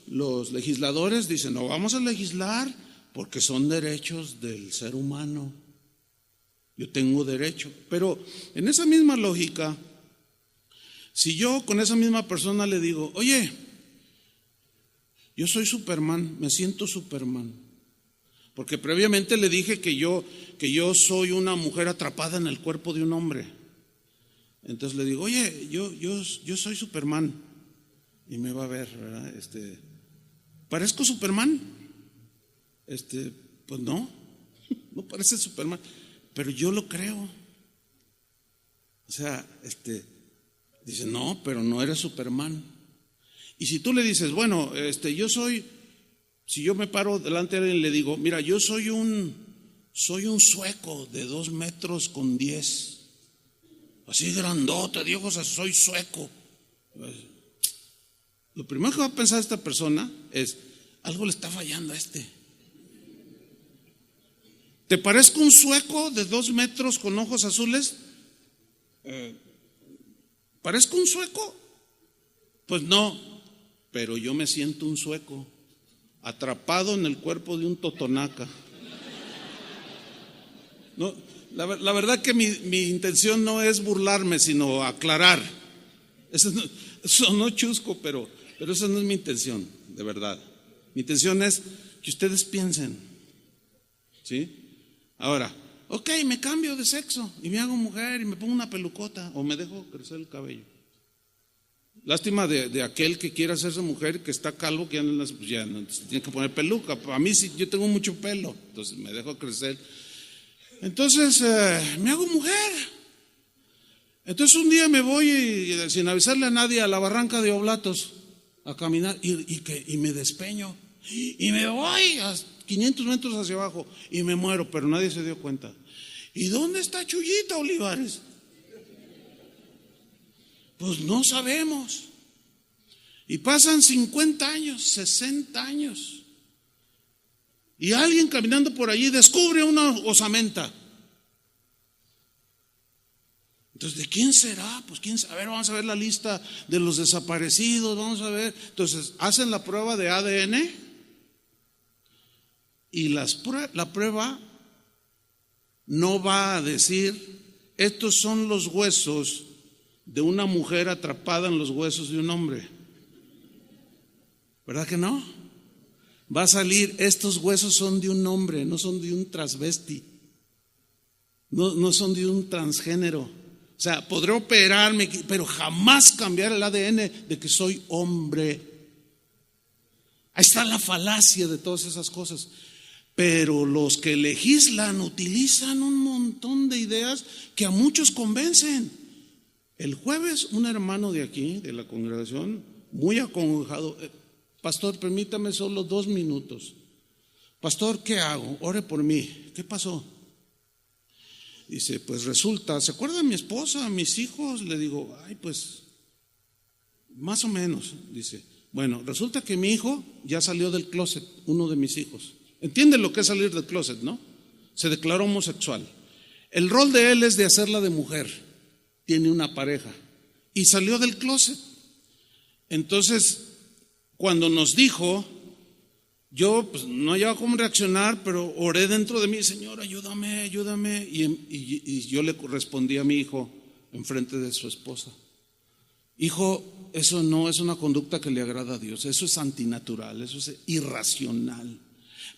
los legisladores dicen, no, vamos a legislar porque son derechos del ser humano. Yo tengo derecho, pero en esa misma lógica, si yo con esa misma persona le digo, oye, yo soy Superman, me siento Superman, porque previamente le dije que yo soy una mujer atrapada en el cuerpo de un hombre. Entonces le digo, oye, yo soy Superman, y me va a ver, ¿verdad? ¿Parezco Superman? Pues no parece Superman, pero yo lo creo. O sea, dice, no, pero no eres Superman. Y si tú le dices, bueno, si yo me paro delante de alguien y le digo, mira, yo soy un sueco de 2 metros con 10, así grandote, de ojos, soy sueco. Lo primero que va a pensar esta persona es, algo le está fallando a este. ¿Te parezco un sueco de 2 metros con ojos azules? ¿Parezco un sueco? Pues no, pero yo me siento un sueco, atrapado en el cuerpo de un totonaca. No, la verdad que mi intención no es burlarme, sino aclarar. Eso no chusco, pero esa no es mi intención, de verdad. Mi intención es que ustedes piensen, ¿sí? Ahora, ok, me cambio de sexo y me hago mujer y me pongo una pelucota o me dejo crecer el cabello. Lástima de aquel que quiera hacerse mujer, que está calvo, que ya no se tiene que poner peluca. A mí sí, yo tengo mucho pelo, entonces me dejo crecer. Entonces me hago mujer. Entonces un día me voy sin avisarle a nadie a la barranca de Oblatos a caminar y me despeño y me voy a 500 metros hacia abajo y me muero, pero nadie se dio cuenta. ¿Y dónde está Chuyita Olivares? Pues no sabemos. Y pasan 50 años, 60 años. Y alguien caminando por allí descubre una osamenta. Entonces, ¿de quién será? Pues quién sabe. A ver, vamos a ver la lista de los desaparecidos, vamos a ver. Entonces, hacen la prueba de ADN y la prueba no va a decir, estos son los huesos de una mujer atrapada en los huesos de un hombre. ¿Verdad que no? Va a salir, estos huesos son de un hombre, no son de un transvesti, no son de un transgénero. O sea, podré operarme, pero jamás cambiar el ADN de que soy hombre. Ahí está la falacia de todas esas cosas. Pero los que legislan utilizan un montón de ideas que a muchos convencen. El jueves un hermano de aquí, de la congregación, muy acongojado, pastor, permítame solo 2 minutos. Pastor, ¿qué hago? Ore por mí. ¿Qué pasó? Dice, pues resulta, ¿se acuerda de mi esposa, mis hijos? Le digo, ay, pues, más o menos. Dice, bueno, resulta que mi hijo ya salió del closet, uno de mis hijos. ¿Entiende lo que es salir del closet, no? Se declaró homosexual. El rol de él es de hacerla de mujer. Tiene una pareja y salió del closet. Entonces, cuando nos dijo, yo pues no hallaba cómo reaccionar, pero oré dentro de mí, Señor, ayúdame, ayúdame. Y yo le respondí a mi hijo enfrente de su esposa, hijo, eso no es una conducta que le agrada a Dios, eso es antinatural, eso es irracional.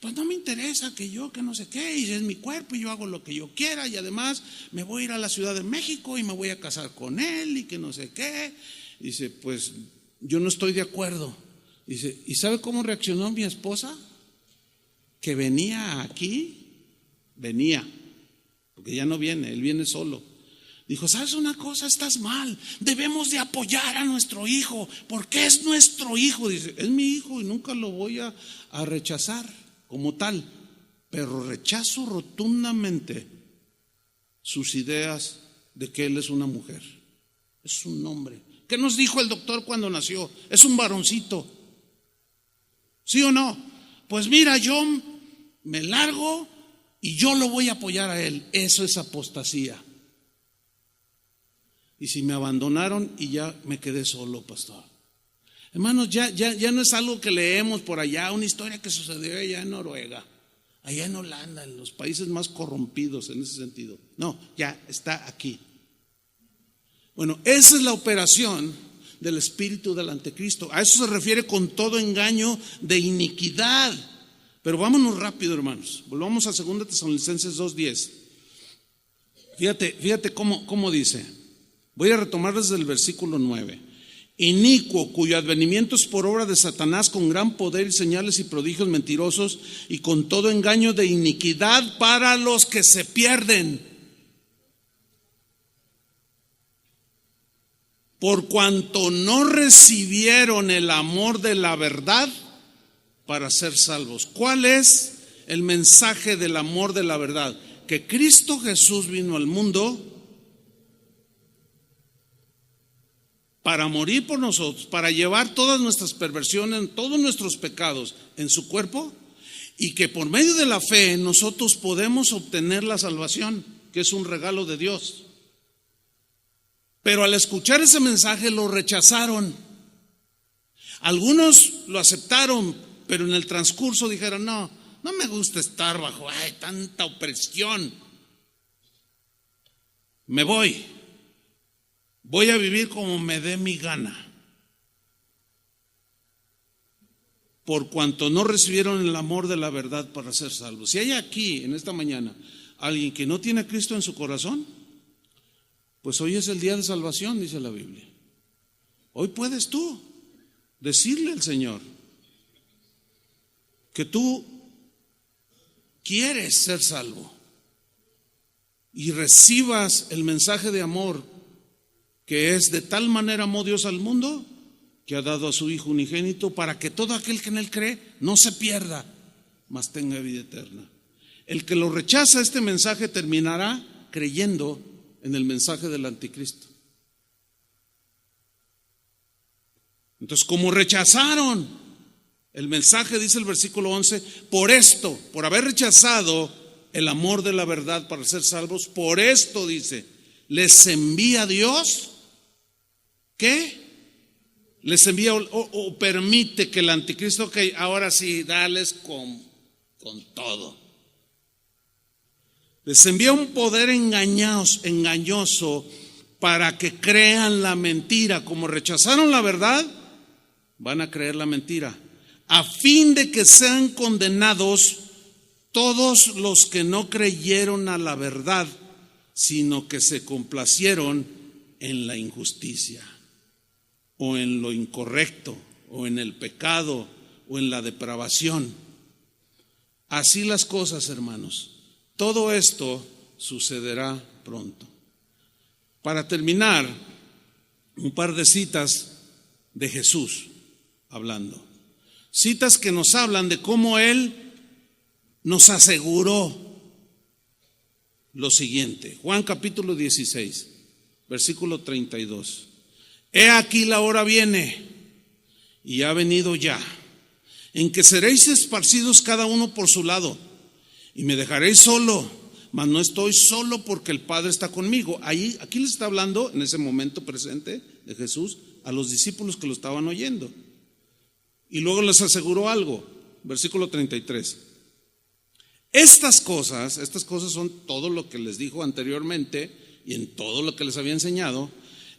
Pues no me interesa que no sé qué, y es mi cuerpo y yo hago lo que yo quiera, y además me voy a ir a la Ciudad de México y me voy a casar con él y que no sé qué. Dice, pues yo no estoy de acuerdo. Dice, ¿y sabe cómo reaccionó mi esposa? Que venía aquí, porque ya no viene, él viene solo. Dijo, ¿sabes una cosa? Estás mal, debemos de apoyar a nuestro hijo, porque es nuestro hijo. Dice, es mi hijo y nunca lo voy a rechazar como tal, pero rechazo rotundamente sus ideas de que él es una mujer, es un hombre. ¿Qué nos dijo el doctor cuando nació? Es un varoncito. ¿Sí o no? Pues mira, yo me largo y yo lo voy a apoyar a él. Eso es apostasía. Y si me abandonaron y ya me quedé solo, pastor. Hermanos, ya no es algo que leemos por allá, una historia que sucedió allá en Noruega, allá en Holanda, en los países más corrompidos en ese sentido. No, ya está aquí. Bueno, esa es la operación del espíritu del anticristo. A eso se refiere con todo engaño de iniquidad. Pero vámonos rápido, hermanos. Volvamos a 2 Tesalonicenses 2:10. Fíjate cómo dice. Voy a retomar desde el versículo 9. Inicuo, cuyo advenimiento es por obra de Satanás, con gran poder y señales y prodigios mentirosos, y con todo engaño de iniquidad para los que se pierden. Por cuanto no recibieron el amor de la verdad para ser salvos. ¿Cuál es el mensaje del amor de la verdad? Que Cristo Jesús vino al mundo para morir por nosotros, para llevar todas nuestras perversiones, todos nuestros pecados en su cuerpo, y que por medio de la fe nosotros podemos obtener la salvación, que es un regalo de Dios. Pero al escuchar ese mensaje lo rechazaron. Algunos lo aceptaron, pero en el transcurso dijeron, no me gusta estar bajo tanta opresión. Me voy a vivir como me dé mi gana. Por cuanto no recibieron el amor de la verdad para ser salvos. Si hay aquí en esta mañana alguien que no tiene a Cristo en su corazón, pues hoy es el día de salvación, dice la Biblia. Hoy puedes tú decirle al Señor que tú quieres ser salvo y recibas el mensaje de amor, que es: de tal manera amó Dios al mundo que ha dado a su Hijo unigénito, para que todo aquel que en él cree no se pierda, mas tenga vida eterna. El que lo rechaza este mensaje terminará creyendo en el mensaje del anticristo. Entonces, como rechazaron El mensaje, dice el versículo 11, por esto, por haber rechazado el amor de la verdad para ser salvos, por esto, dice, les envía Dios, ¿qué? Les envía o permite que el anticristo, ok, ahora sí, dales con todo. Les envía un poder engañoso para que crean la mentira. Como rechazaron la verdad, van a creer la mentira, a fin de que sean condenados todos los que no creyeron a la verdad, sino que se complacieron en la injusticia, o en lo incorrecto, o en el pecado, o en la depravación. Así las cosas, hermanos. Todo esto sucederá pronto. Para terminar, un par de citas de Jesús hablando. Citas que nos hablan de cómo Él nos aseguró lo siguiente. Juan capítulo 16, versículo 32. He aquí la hora viene, y ha venido ya, en que seréis esparcidos cada uno por su lado, y me dejaréis solo, mas no estoy solo porque el Padre está conmigo. Aquí les está hablando en ese momento presente de Jesús a los discípulos que lo estaban oyendo. Y luego les aseguró algo, versículo 33. Estas cosas son todo lo que les dijo anteriormente y en todo lo que les había enseñado.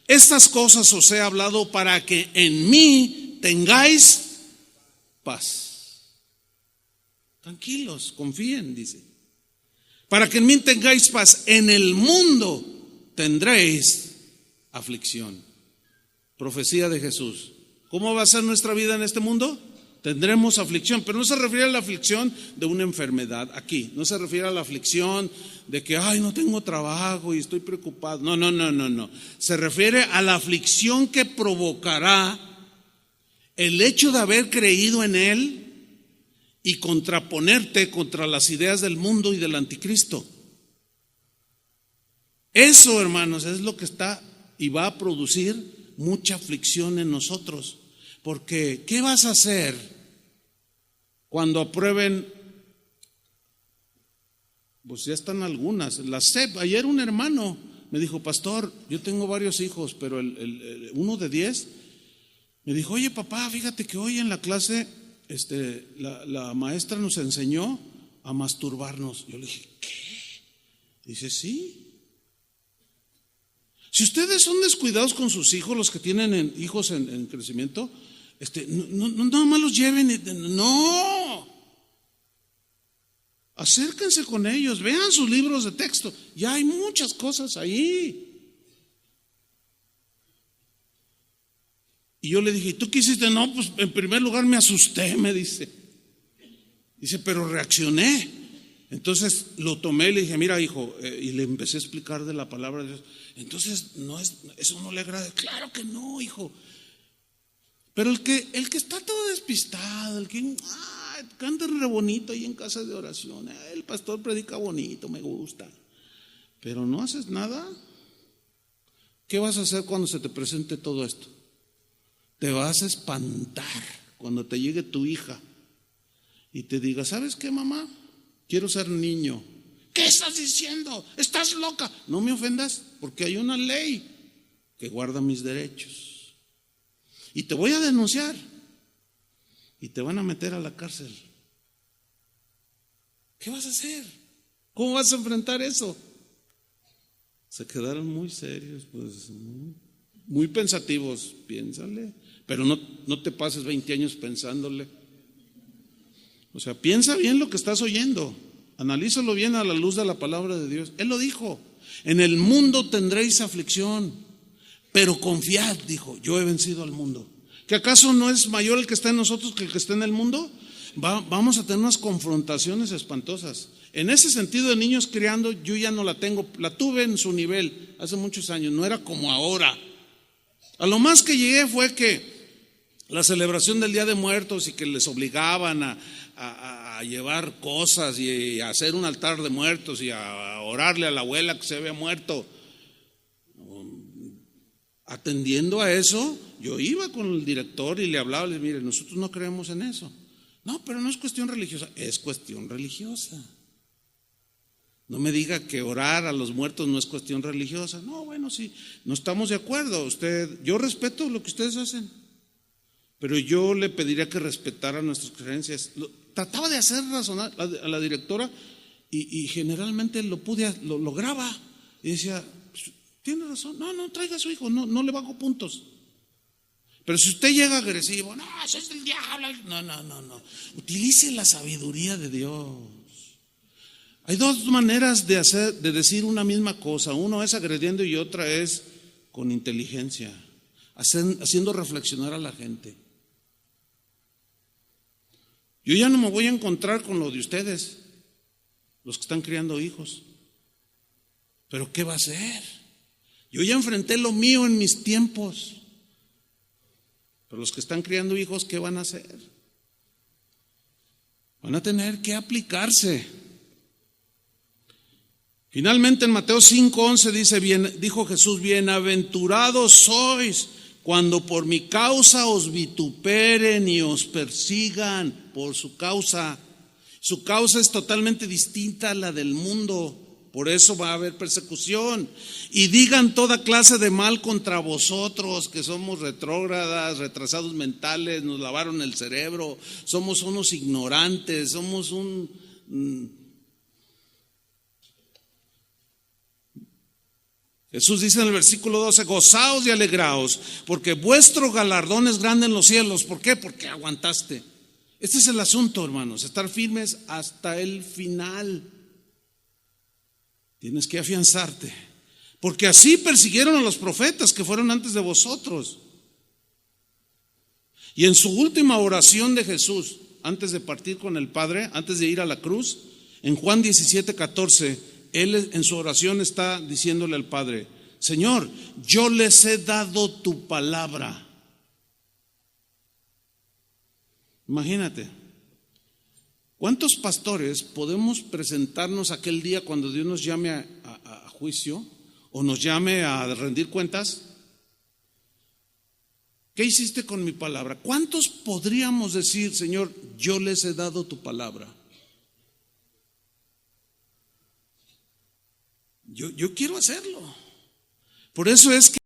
Estas cosas os he hablado para que en mí tengáis paz. Tranquilos, confíen, dice. Para que en mí tengáis paz. En el mundo tendréis aflicción. Profecía de Jesús. ¿Cómo va a ser nuestra vida en este mundo? Tendremos aflicción, pero no se refiere a la aflicción de una enfermedad aquí. No se refiere a la aflicción de que, ay, no tengo trabajo y estoy preocupado. No. Se refiere a la aflicción que provocará el hecho de haber creído en Él y contraponerte contra las ideas del mundo y del anticristo. Eso, hermanos, es lo que está y va a producir mucha aflicción en nosotros. Porque, ¿qué vas a hacer cuando aprueben? Pues ya están algunas. La SEP, ayer un hermano me dijo, pastor, yo tengo varios hijos, pero uno de 10 me dijo, oye papá, fíjate que hoy en la clase la maestra nos enseñó a masturbarnos. Yo le dije, ¿qué? Dice, sí. Si ustedes son descuidados con sus hijos, los que tienen hijos en crecimiento, no nada más los lleven, no. Acérquense con ellos, vean sus libros de texto, ya hay muchas cosas ahí. Y yo le dije, ¿y tú qué hiciste? No, pues en primer lugar me asusté, me dice. Dice, pero reaccioné. Entonces lo tomé y le dije, mira hijo, y le empecé a explicar de la palabra de Dios. Entonces eso no le agrada. Claro que no, hijo. Pero el que está todo despistado, el que canta re bonito ahí en casa de oración, el pastor predica bonito, me gusta, pero no haces nada. ¿Qué vas a hacer cuando se te presente todo esto? Te vas a espantar cuando te llegue tu hija y te diga, ¿sabes qué, mamá? Quiero ser niño. ¿Qué estás diciendo? ¿Estás loca? No me ofendas, porque hay una ley que guarda mis derechos. Y te voy a denunciar. Y te van a meter a la cárcel. ¿Qué vas a hacer? ¿Cómo vas a enfrentar eso? Se quedaron muy serios, pues, muy pensativos. Piénsale. Pero no te pases 20 años pensándole. O sea, piensa bien lo que estás oyendo. Analízalo bien a la luz de la palabra de Dios. Él lo dijo. En el mundo tendréis aflicción, pero confiad, dijo, yo he vencido al mundo. ¿Que acaso no es mayor el que está en nosotros que el que está en el mundo? Vamos a tener unas confrontaciones espantosas. En ese sentido de niños criando, yo ya no la tengo. La tuve en su nivel hace muchos años, no era como ahora. A lo más que llegué fue que la celebración del Día de Muertos y que les obligaban a llevar cosas y a hacer un altar de muertos y a orarle a la abuela que se había muerto. Atendiendo a eso, yo iba con el director y le hablaba, le dije, mire, nosotros no creemos en eso. No, pero no es cuestión religiosa. Es cuestión religiosa. No me diga que orar a los muertos no es cuestión religiosa. No, bueno, sí, no estamos de acuerdo. Yo respeto lo que ustedes hacen, pero yo le pediría que respetara nuestras creencias. Trataba de hacer razonar a la directora y generalmente lo lograba. Y decía, tiene razón, no traiga a su hijo, no le bajo puntos. Pero si usted llega agresivo, no, eso es del diablo. No. Utilice la sabiduría de Dios. Hay dos maneras de decir una misma cosa. Uno es agrediendo y otra es con inteligencia, haciendo reflexionar a la gente. Yo ya no me voy a encontrar con lo de ustedes, los que están criando hijos. Pero ¿qué va a hacer? Yo ya enfrenté lo mío en mis tiempos. Pero los que están criando hijos, ¿qué van a hacer? Van a tener que aplicarse. Finalmente en Mateo 5:11 dijo Jesús, bienaventurados sois cuando por mi causa os vituperen y os persigan por su causa. Su causa es totalmente distinta a la del mundo, por eso va a haber persecución. Y digan toda clase de mal contra vosotros, que somos retrógradas, retrasados mentales, nos lavaron el cerebro, somos unos ignorantes, somos Jesús dice en el versículo 12, gozaos y alegraos, porque vuestro galardón es grande en los cielos. ¿Por qué? Porque aguantaste. Este es el asunto, hermanos, estar firmes hasta el final. Tienes que afianzarte, porque así persiguieron a los profetas que fueron antes de vosotros. Y en su última oración de Jesús, antes de partir con el Padre, antes de ir a la cruz, en Juan 17:14, Él en su oración está diciéndole al Padre, Señor, yo les he dado tu palabra. Imagínate, ¿cuántos pastores podemos presentarnos aquel día cuando Dios nos llame a juicio o nos llame a rendir cuentas? ¿Qué hiciste con mi palabra? ¿Cuántos podríamos decir, Señor, yo les he dado tu palabra? Yo quiero hacerlo. Por eso es que